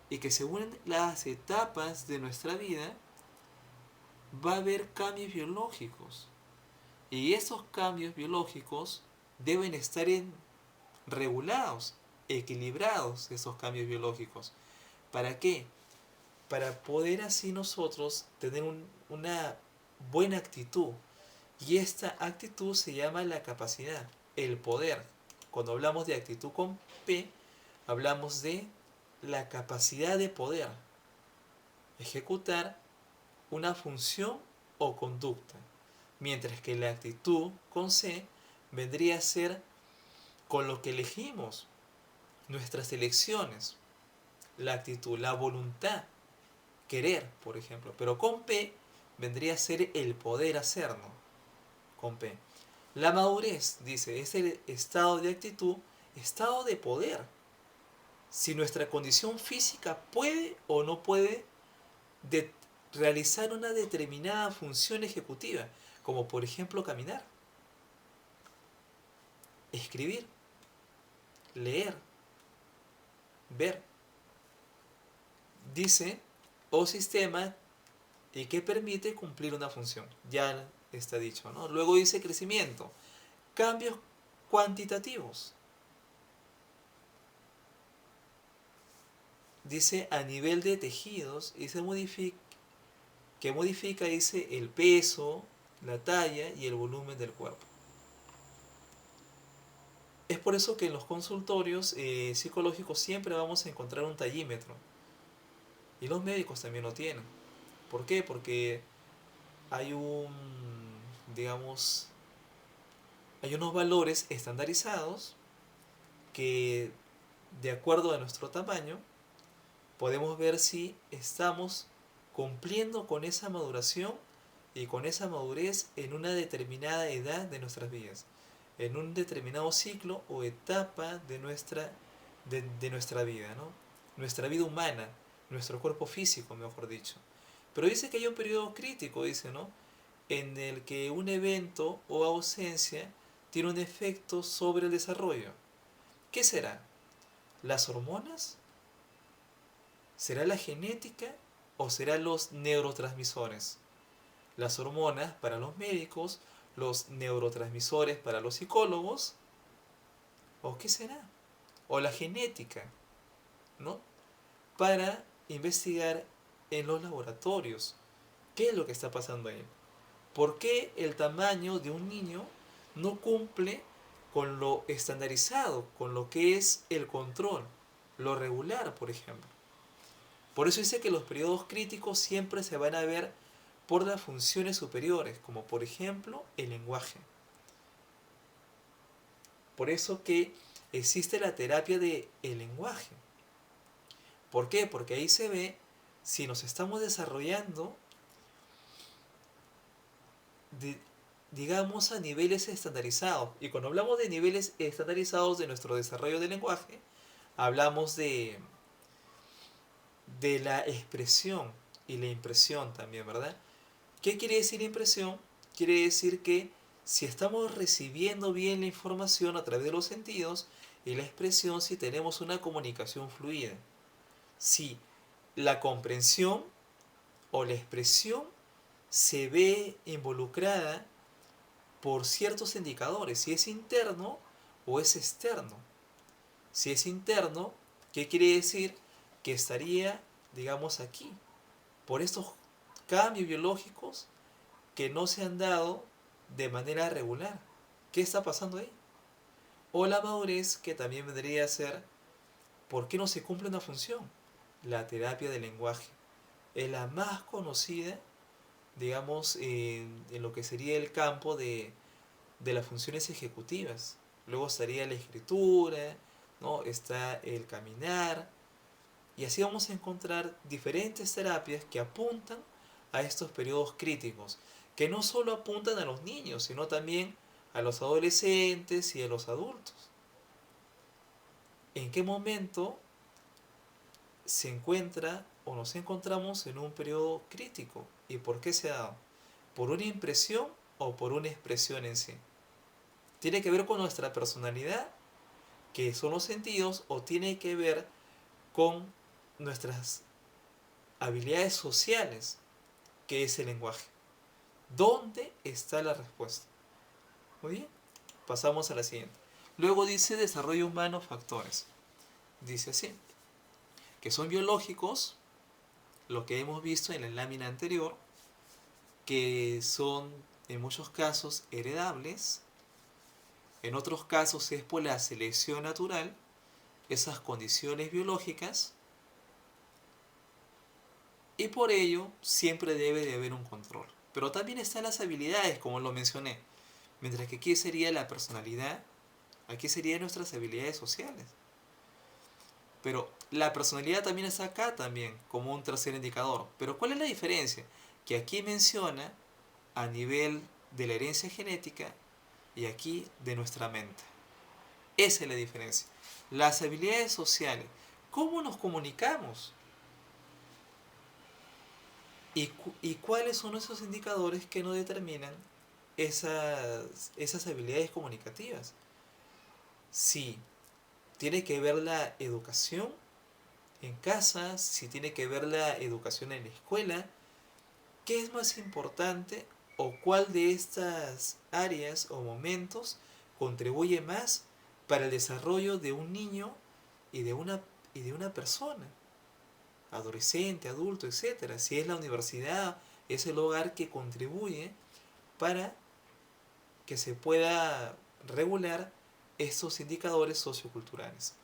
y que según las etapas de nuestra vida va a haber cambios biológicos. Y esos cambios biológicos deben estar regulados, equilibrados esos cambios biológicos. ¿Para qué? Para poder así nosotros tener una buena actitud. Y esta actitud se llama la capacidad, el poder. Cuando hablamos de actitud con P, hablamos de la capacidad de poder ejecutar una función o conducta. Mientras que la actitud con C vendría a ser con lo que elegimos, nuestras elecciones, la actitud, la voluntad, querer, por ejemplo. Pero con P vendría a ser el poder hacerlo, con P. La madurez, dice, es el estado de actitud, estado de poder. Si nuestra condición física puede o no puede realizar una determinada función ejecutiva, como por ejemplo caminar, escribir, leer, ver. Dice, o sistema y que permite cumplir una función. Ya está dicho, ¿no? Luego dice crecimiento, cambios cuantitativos. Dice a nivel de tejidos y que modifica, dice, el peso, la talla y el volumen del cuerpo. Es por eso que en los consultorios psicológicos siempre vamos a encontrar un tallímetro. Y los médicos también lo tienen. ¿Por qué? Porque hay digamos, hay unos valores estandarizados que, de acuerdo a nuestro tamaño, podemos ver si estamos cumpliendo con esa maduración y con esa madurez en una determinada edad de nuestras vidas, en un determinado ciclo o etapa de nuestra vida, ¿no? Nuestra vida humana, nuestro cuerpo físico, mejor dicho. Pero dice que hay un periodo crítico, dice, ¿no? En el que un evento o ausencia tiene un efecto sobre el desarrollo. ¿Qué será? ¿Las hormonas? ¿Será la genética o serán los neurotransmisores? Las hormonas para los médicos, los neurotransmisores para los psicólogos, ¿o qué será? O la genética, ¿no? Para investigar en los laboratorios qué es lo que está pasando ahí. ¿Por qué el tamaño de un niño no cumple con lo estandarizado, con lo que es el control, lo regular, por ejemplo? Por eso dice que los periodos críticos siempre se van a ver por las funciones superiores, como por ejemplo el lenguaje. Por eso que existe la terapia del lenguaje. ¿Por qué? Porque ahí se ve si nos estamos desarrollando, digamos, a niveles estandarizados. Y cuando hablamos de niveles estandarizados de nuestro desarrollo del lenguaje, hablamos de la expresión y la impresión también, ¿verdad? ¿Qué quiere decir impresión? Quiere decir que si estamos recibiendo bien la información a través de los sentidos, y la expresión si tenemos una comunicación fluida. Si la comprensión o la expresión se ve involucrada por ciertos indicadores, si es interno o es externo. Si es interno, ¿qué quiere decir? Que estaría, digamos, aquí, por estos cambios biológicos que no se han dado de manera regular. ¿Qué está pasando ahí? O la madurez, que también vendría a ser por qué no se cumple una función. La terapia del lenguaje es la más conocida, digamos, en lo que sería el campo de las funciones ejecutivas. Luego estaría la escritura, ¿no? Está el caminar, y así vamos a encontrar diferentes terapias que apuntan a estos periodos críticos, que no solo apuntan a los niños, sino también a los adolescentes y a los adultos. ¿En qué momento se encuentra o nos encontramos en un periodo crítico? ¿Y por qué se ha dado? ¿Por una impresión o por una expresión en sí? ¿Tiene que ver con nuestra personalidad, que son los sentidos, o tiene que ver con nuestras habilidades sociales, que es el lenguaje? ¿Dónde está la respuesta? Muy bien, pasamos a la siguiente. Luego dice desarrollo humano, factores. Dice así, que son biológicos, lo que hemos visto en la lámina anterior, que son en muchos casos heredables, en otros casos es por la selección natural, esas condiciones biológicas, y por ello siempre debe de haber un control. Pero también están las habilidades, como lo mencioné, mientras que aquí sería la personalidad, aquí serían nuestras habilidades sociales. Pero la personalidad también está acá también, como un tercer indicador. Pero ¿cuál es la diferencia? Que aquí menciona a nivel de la herencia genética y aquí de nuestra mente. Esa es la diferencia. Las habilidades sociales. ¿Cómo nos comunicamos? ¿Y cuáles son esos indicadores que nos determinan esas habilidades comunicativas? Si tiene que ver la educación en casa, si tiene que ver la educación en la escuela, ¿qué es más importante o cuál de estas áreas o momentos contribuye más para el desarrollo de un niño y de una persona, adolescente, adulto, etcétera? Si es la universidad, es el hogar que contribuye para que se pueda regular estos indicadores socioculturales.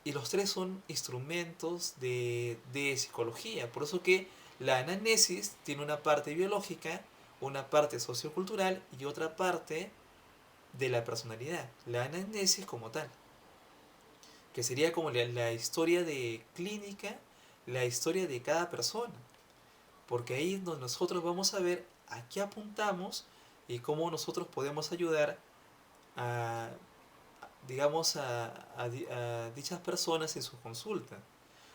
Y los tres son instrumentos de psicología. Por eso que la anamnesis tiene una parte biológica, una parte sociocultural y otra parte de la personalidad. La anamnesis como tal, que sería como la historia de clínica, la historia de cada persona. Porque ahí es donde nosotros vamos a ver a qué apuntamos y cómo nosotros podemos ayudar a, digamos, a dichas personas en su consulta.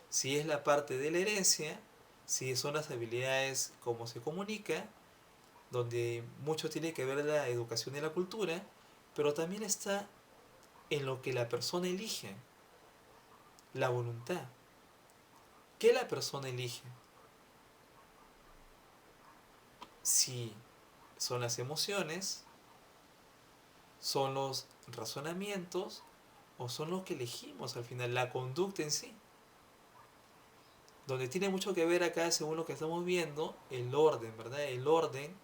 Si es la parte de la herencia, si son las habilidades, cómo se comunica, donde mucho tiene que ver la educación y la cultura, pero también está en lo que la persona elige, la voluntad. ¿Qué la persona elige? Si son las emociones, son los razonamientos o son los que elegimos al final, la conducta en sí. Donde tiene mucho que ver acá, según lo que estamos viendo, el orden, ¿verdad? El orden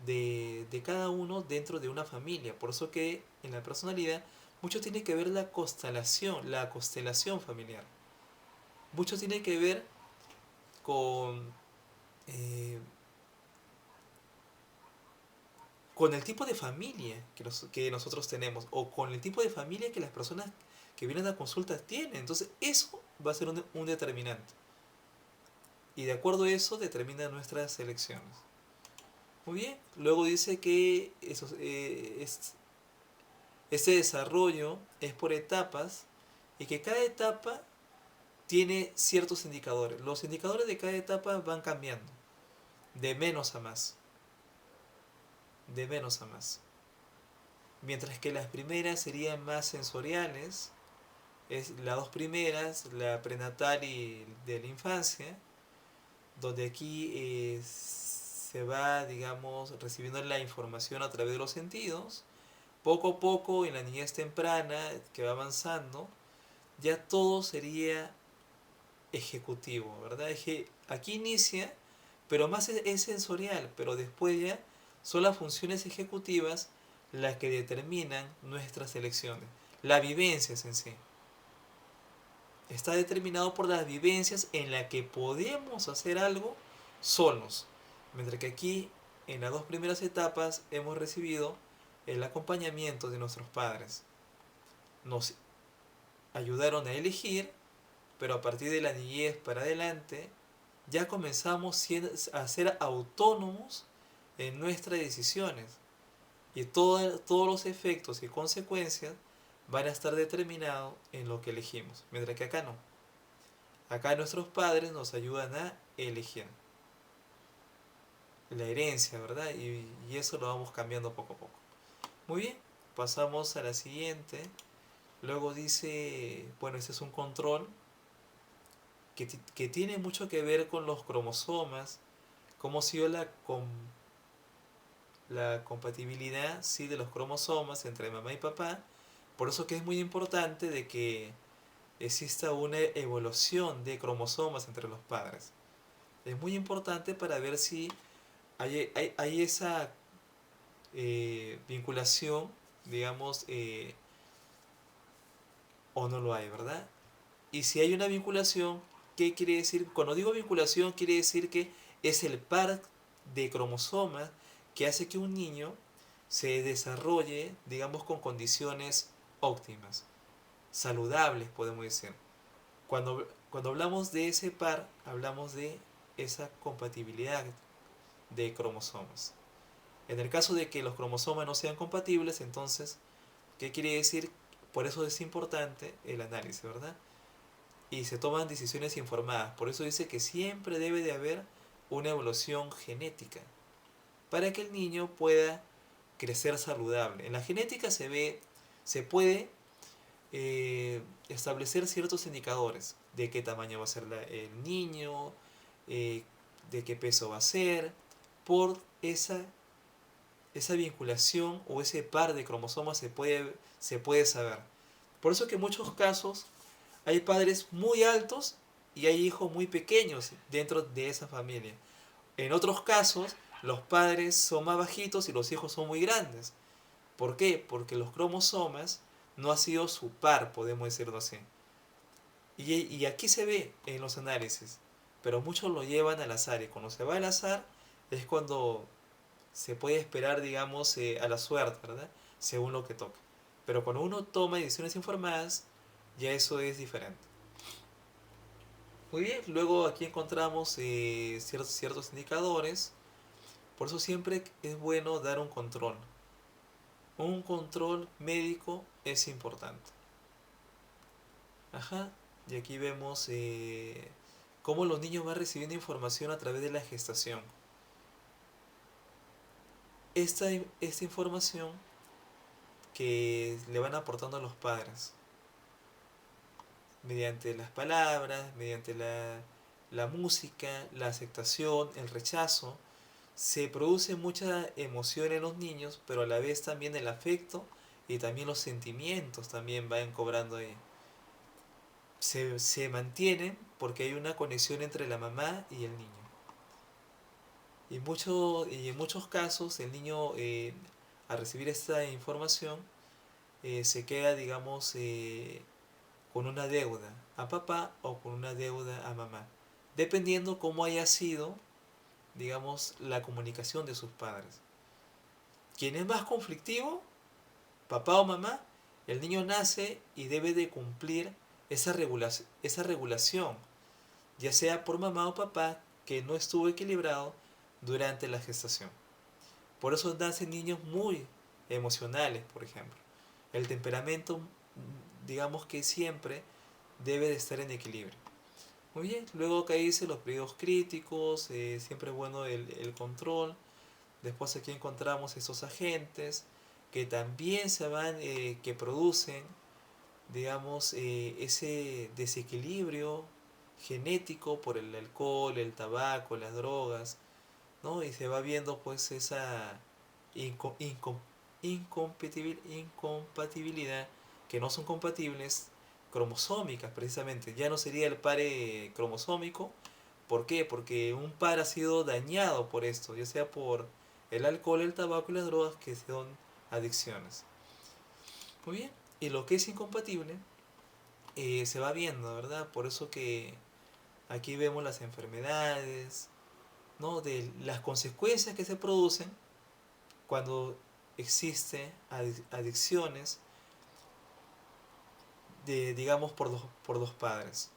de cada uno dentro de una familia. Por eso que en la personalidad mucho tiene que ver la constelación familiar. Mucho tiene que ver con, eh, con el tipo de familia que nosotros tenemos o con el tipo de familia que las personas que vienen a consultas tienen. Entonces eso va a ser un determinante. Y de acuerdo a eso determina nuestras elecciones. Muy bien. Luego dice que este desarrollo es por etapas y que cada etapa tiene ciertos indicadores. Los indicadores de cada etapa van cambiando, de menos a más. De menos a más. Mientras que las primeras serían más sensoriales, las dos primeras, la prenatal y de la infancia, donde aquí se va, digamos, recibiendo la información a través de los sentidos. Poco a poco, en la niñez temprana, que va avanzando, ya todo sería ejecutivo, ¿verdad? Aquí inicia, pero más es sensorial, pero después ya son las funciones ejecutivas las que determinan nuestras elecciones. La vivencia en sí. Está determinado por las vivencias en las que podemos hacer algo solos. Mientras que aquí, en las dos primeras etapas, hemos recibido el acompañamiento de nuestros padres. Nos ayudaron a elegir, pero a partir de la niñez para adelante, ya comenzamos a ser autónomos en nuestras decisiones. Y todos los efectos y consecuencias van a estar determinados en lo que elegimos. Mientras que acá no. Acá nuestros padres nos ayudan a elegir la herencia, ¿verdad? Y eso lo vamos cambiando poco a poco. Muy bien, pasamos a la siguiente. Luego dice, bueno, este es un control que tiene mucho que ver con los cromosomas, cómo ha sido la compatibilidad, ¿sí?, de los cromosomas entre mamá y papá. Por eso que es muy importante de que exista una evolución de cromosomas entre los padres. Es muy importante para ver si hay esa vinculación, digamos, o no lo hay, ¿verdad? Y si hay una vinculación, ¿qué quiere decir? Cuando digo vinculación, quiere decir que es el par de cromosomas que hace que un niño se desarrolle, digamos, con condiciones óptimas, saludables, podemos decir. Cuando hablamos de ese par, hablamos de esa compatibilidad de cromosomas. En el caso de que los cromosomas no sean compatibles, entonces, ¿qué quiere decir? Por eso es importante el análisis, ¿verdad? Y se toman decisiones informadas. Por eso dice que siempre debe de haber una evolución genética para que el niño pueda crecer saludable. En la genética se puede establecer ciertos indicadores de qué tamaño va a ser el niño, eh, de qué peso va a ser, por esa vinculación o ese par de cromosomas se puede saber. Por eso que en muchos casos hay padres muy altos y hay hijos muy pequeños dentro de esa familia. En otros casos, los padres son más bajitos y los hijos son muy grandes. ¿Por qué? Porque los cromosomas no han sido su par, podemos decirlo así. Y aquí se ve en los análisis, pero muchos lo llevan al azar. Y cuando se va al azar es cuando se puede esperar, digamos, a la suerte, ¿verdad? Según lo que toque. Pero cuando uno toma decisiones informadas, ya eso es diferente. Muy bien, luego aquí encontramos ciertos indicadores. Por eso siempre es bueno dar un control. Un control médico es importante. Ajá. Y aquí vemos cómo los niños van recibiendo información a través de la gestación. Esta información que le van aportando a los padres, mediante las palabras, mediante la música, la aceptación, el rechazo, se produce mucha emoción en los niños, pero a la vez también el afecto y también los sentimientos también van cobrando ahí. Se mantienen porque hay una conexión entre la mamá y el niño. Y en muchos casos el niño al recibir esta información se queda, digamos, con una deuda a papá o con una deuda a mamá, dependiendo cómo haya sido, digamos, la comunicación de sus padres. ¿Quién es más conflictivo? Papá o mamá. El niño nace y debe de cumplir esa regulación, ya sea por mamá o papá, que no estuvo equilibrado durante la gestación. Por eso nacen niños muy emocionales, por ejemplo. El temperamento, digamos que siempre debe de estar en equilibrio. Muy bien, luego acá dice los periodos críticos, siempre es bueno el control. Después aquí encontramos esos agentes que también que producen, digamos, ese desequilibrio genético por el alcohol, el tabaco, las drogas, ¿no? Y se va viendo pues esa incompatibilidad, que no son compatibles cromosómicas precisamente. Ya no sería el pare cromosómico. ¿Por qué? Porque un par ha sido dañado por esto, ya sea por el alcohol, el tabaco y las drogas, que son adicciones. Muy bien. Y lo que es incompatible se va viendo, ¿verdad? Por eso que aquí vemos las enfermedades, ¿no? De las consecuencias que se producen cuando existe adicciones de, digamos, por dos padres.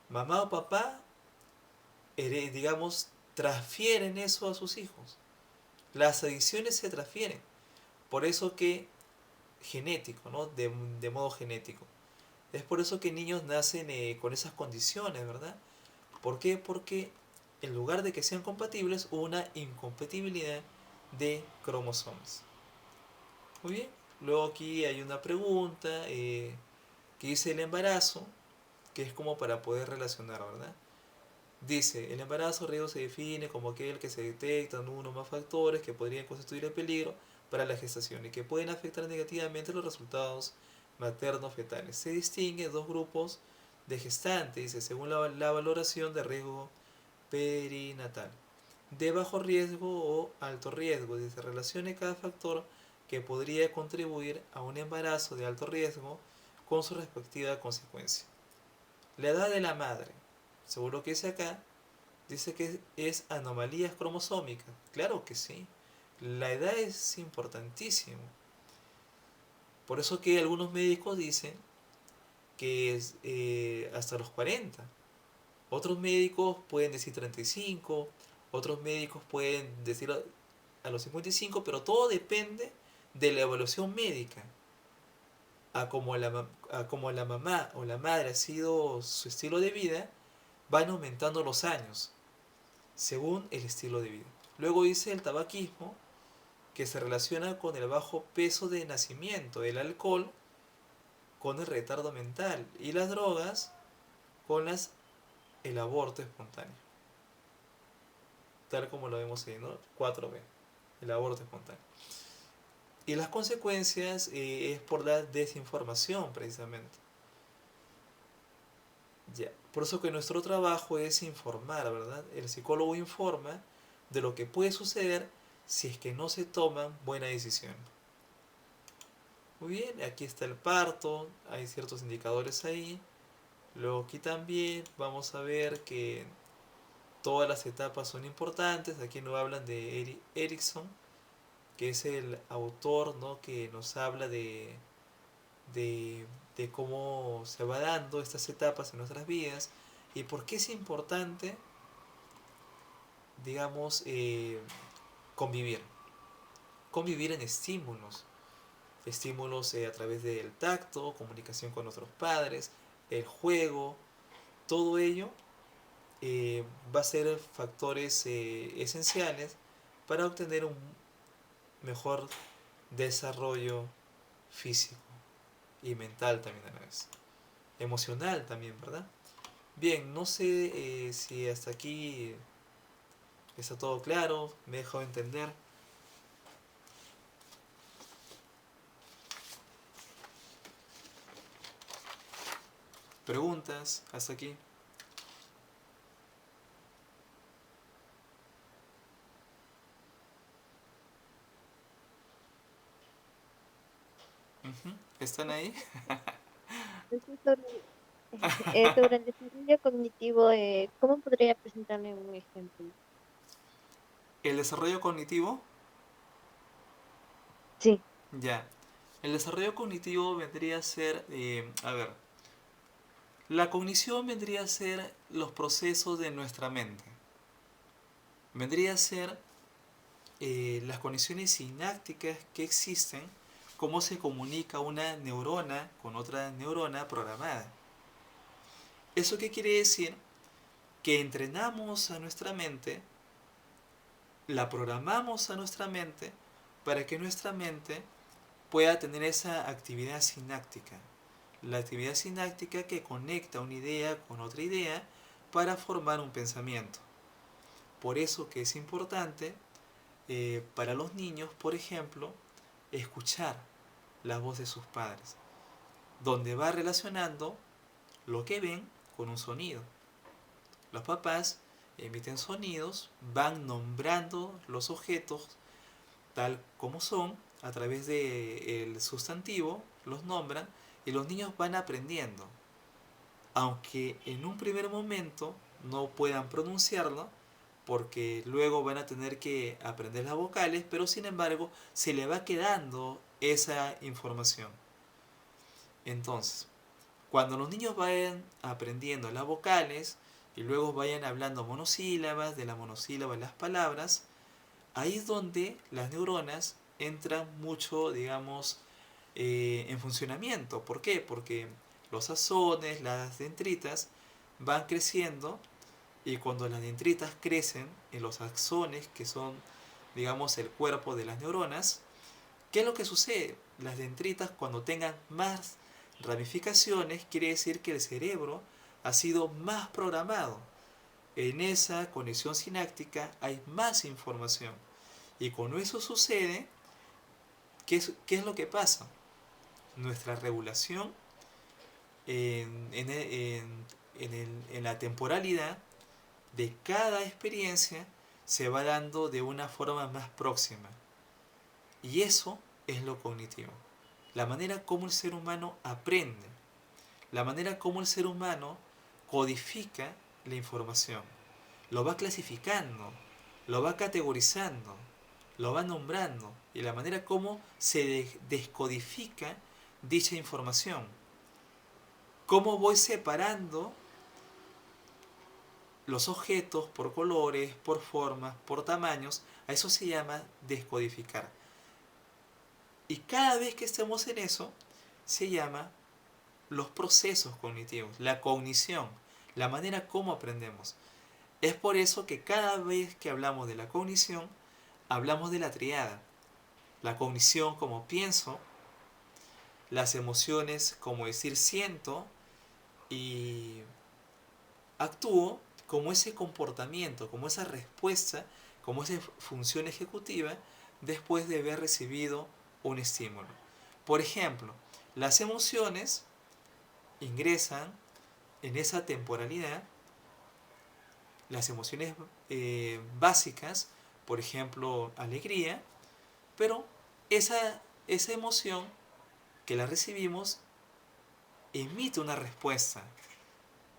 Mamá o papá, digamos, transfieren eso a sus hijos. Las adicciones se transfieren. Por eso que genético, ¿no? De modo genético. Es por eso que niños nacen con esas condiciones, ¿verdad? ¿Por qué? Porque en lugar de que sean compatibles, hubo una incompatibilidad de cromosomas. Muy bien. Luego aquí hay una pregunta que dice el embarazo, que es como para poder relacionar, ¿verdad? Dice, el embarazo riesgo se define como aquel que se detectan uno o más factores que podrían constituir el peligro para la gestación y que pueden afectar negativamente los resultados materno-fetales. Se distingue dos grupos de gestantes, dice, según la valoración de riesgo perinatal. De bajo riesgo o alto riesgo, dice, relacione cada factor que podría contribuir a un embarazo de alto riesgo con su respectiva consecuencia. La edad de la madre, seguro que dice acá, dice que es anomalías cromosómicas. Claro que sí. La edad es importantísimo. Por eso que algunos médicos dicen que es hasta los 40. Otros médicos pueden decir 35. Otros médicos pueden decir a los 55. Pero todo depende de la evaluación médica. A como la mamá o la madre ha sido su estilo de vida, van aumentando los años según el estilo de vida. Luego dice el tabaquismo, que se relaciona con el bajo peso de nacimiento, el alcohol con el retardo mental y las drogas con el aborto espontáneo. Tal como lo vemos ahí, ¿no? 4B, el aborto espontáneo. Y las consecuencias es por la desinformación precisamente. Ya. Por eso que nuestro trabajo es informar, ¿verdad? El psicólogo informa de lo que puede suceder si es que no se toman buenas decisiones. Muy bien, aquí está el parto, hay ciertos indicadores ahí. Luego aquí también vamos a ver que todas las etapas son importantes. Aquí nos hablan de Erickson, que es el autor, ¿no? Que nos habla de, de cómo se va dando estas etapas en nuestras vidas y por qué es importante, digamos, convivir. Convivir en estímulos. Estímulos a través del tacto, comunicación con nuestros padres, el juego, todo ello va a ser factores esenciales para obtener un mejor desarrollo físico y mental también a la vez. Emocional también, ¿verdad? Bien, no sé si hasta aquí está todo claro, me he dejado entender. ¿Preguntas hasta aquí? Ujú. ¿Están ahí? Entonces, sobre el desarrollo cognitivo, ¿cómo podría presentarme un ejemplo? El desarrollo cognitivo, Sí, ya. El desarrollo cognitivo vendría a ser, a ver, la cognición vendría a ser los procesos de nuestra mente. Vendría a ser las conexiones sinápticas que existen, cómo se comunica una neurona con otra neurona programada. ¿Eso qué quiere decir? Que entrenamos a nuestra mente, la programamos a nuestra mente para que nuestra mente pueda tener esa actividad sináptica. La actividad sináptica que conecta una idea con otra idea para formar un pensamiento. Por eso que es importante para los niños, por ejemplo, escuchar la voz de sus padres. donde va relacionando lo que ven con un sonido. Los papás emiten sonidos, van nombrando los objetos tal como son, a través del sustantivo, los nombran y los niños van aprendiendo. Aunque en un primer momento no puedan pronunciarlo, porque luego van a tener que aprender las vocales, pero sin embargo se le va quedando esa información. Entonces, cuando los niños vayan aprendiendo las vocales y luego vayan hablando monosílabas, de la monosílaba las palabras, ahí es donde las neuronas entran mucho, digamos, en funcionamiento. ¿Por qué? Porque los axones, las dendritas, van creciendo y cuando las dendritas crecen en los axones, que son, digamos, el cuerpo de las neuronas, ¿qué es lo que sucede? Las dendritas, cuando tengan más ramificaciones, quiere decir que el cerebro ha sido más programado. En esa conexión sináptica hay más información. Y cuando eso sucede, ¿qué es lo que pasa? Nuestra regulación en la temporalidad de cada experiencia se va dando de una forma más próxima. Y eso es lo cognitivo. La manera como el ser humano aprende. La manera como el ser humano codifica la información. Lo va clasificando, lo va categorizando, lo va nombrando. Y la manera como se descodifica dicha información. Cómo voy separando los objetos por colores, por formas, por tamaños. A eso se llama descodificar. Y cada vez que estemos en eso, se llama los procesos cognitivos, la cognición, la manera como aprendemos. Es por eso que cada vez que hablamos de la cognición, hablamos de la triada. La cognición como pienso, las emociones como decir siento y actúo, como ese comportamiento, como esa respuesta, como esa función ejecutiva después de haber recibido un estímulo. Por ejemplo, las emociones ingresan en esa temporalidad, las emociones básicas, por ejemplo, alegría, pero esa emoción que la recibimos emite una respuesta,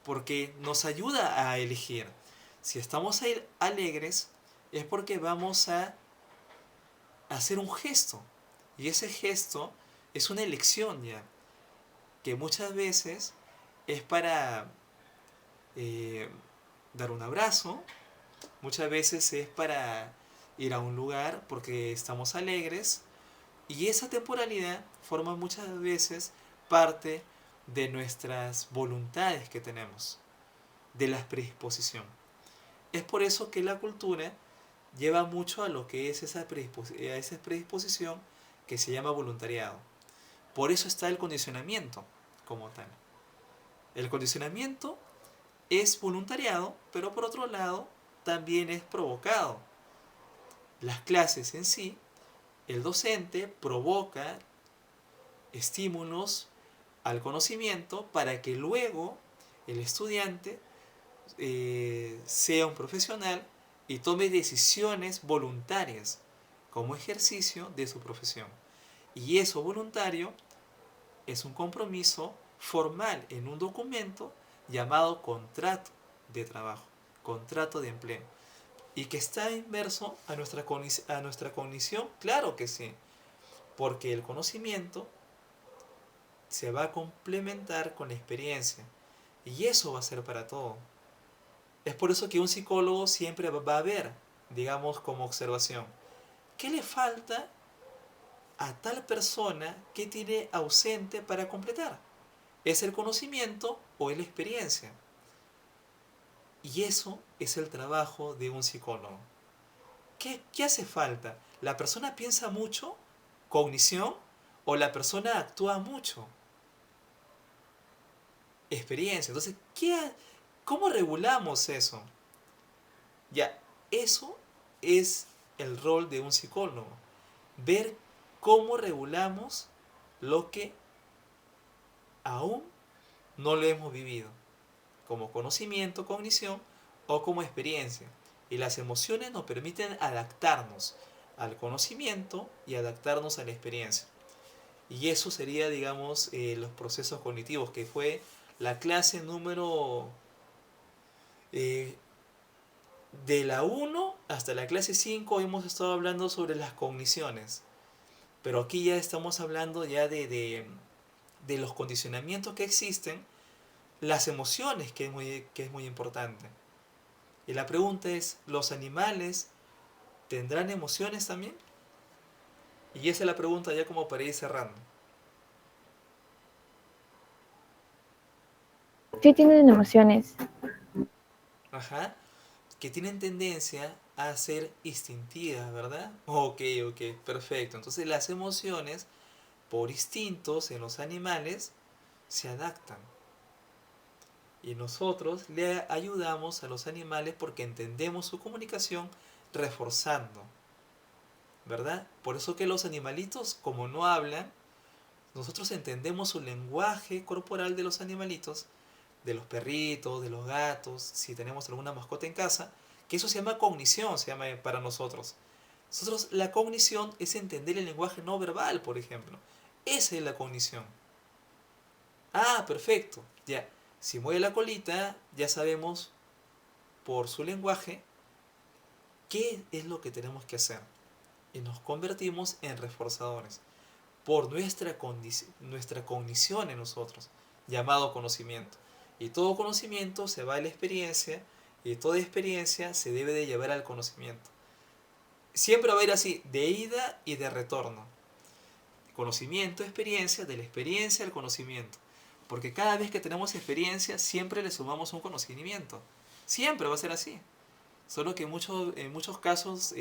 porque nos ayuda a elegir. Si estamos alegres, es porque vamos a hacer un gesto, y ese gesto es una elección ya, que muchas veces es para dar un abrazo, muchas veces es para ir a un lugar porque estamos alegres, y esa temporalidad forma muchas veces parte de nuestras voluntades que tenemos, de la predisposición. Es por eso que la cultura lleva mucho a lo que es esa predisposición que se llama voluntariado. Por eso está el condicionamiento como tal. El condicionamiento es voluntariado, pero por otro lado también es provocado. Las clases en sí, el docente provoca estímulos al conocimiento para que luego el estudiante sea un profesional y tome decisiones voluntarias como ejercicio de su profesión. Y eso voluntario es un compromiso formal en un documento llamado contrato de trabajo, contrato de empleo. ¿Y que está inmerso a nuestra cognición? Claro que sí, porque el conocimiento se va a complementar con la experiencia y eso va a ser para todo. Es por eso que un psicólogo siempre va a ver, digamos, como observación, ¿qué le falta a tal persona que tiene ausente para completar? ¿Es el conocimiento o es la experiencia? Y eso es el trabajo de un psicólogo. ¿Qué hace falta? ¿La persona piensa mucho? ¿Cognición? ¿O la persona actúa mucho? Experiencia. Entonces, ¿cómo regulamos eso? Ya, eso es el rol de un psicólogo. Ver cómo regulamos lo que aún no lo hemos vivido, como conocimiento, cognición o como experiencia. Y las emociones nos permiten adaptarnos al conocimiento y adaptarnos a la experiencia. Y eso sería, digamos, los procesos cognitivos, que fue la clase número eh, de la 1 hasta la clase 5 hemos estado hablando sobre las cogniciones. Pero aquí ya estamos hablando ya de los condicionamientos que existen, las emociones, que es muy importante. Y la pregunta es, ¿los animales tendrán emociones también? Y esa es la pregunta ya como para ir cerrando. Sí tienen emociones. Ajá. Que tienen tendencia a ser instintivas, ¿verdad? Ok, ok, perfecto. Entonces las emociones, por instintos en los animales, se adaptan. Y nosotros le ayudamos a los animales porque entendemos su comunicación reforzando, ¿verdad? Por eso que los animalitos, como no hablan, nosotros entendemos su lenguaje corporal de los animalitos, de los perritos, de los gatos, si tenemos alguna mascota en casa, que eso se llama cognición, se llama para nosotros. Nosotros, la cognición es entender el lenguaje no verbal, por ejemplo. Esa es la cognición. Ah, perfecto. Ya. Si mueve la colita, ya sabemos por su lenguaje qué es lo que tenemos que hacer. Y nos convertimos en reforzadores por nuestra cognición en nosotros, llamado conocimiento. Y todo conocimiento se va a la experiencia, y toda experiencia se debe de llevar al conocimiento. Siempre va a ir así, de ida y de retorno. Conocimiento, experiencia, de la experiencia al conocimiento. Porque cada vez que tenemos experiencia, siempre le sumamos un conocimiento. Siempre va a ser así. Solo que en muchos casos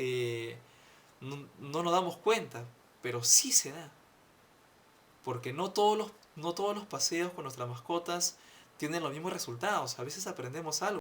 no nos damos cuenta, pero sí se da. Porque no todos los paseos con nuestras mascotas tienen los mismos resultados. A veces aprendemos algo.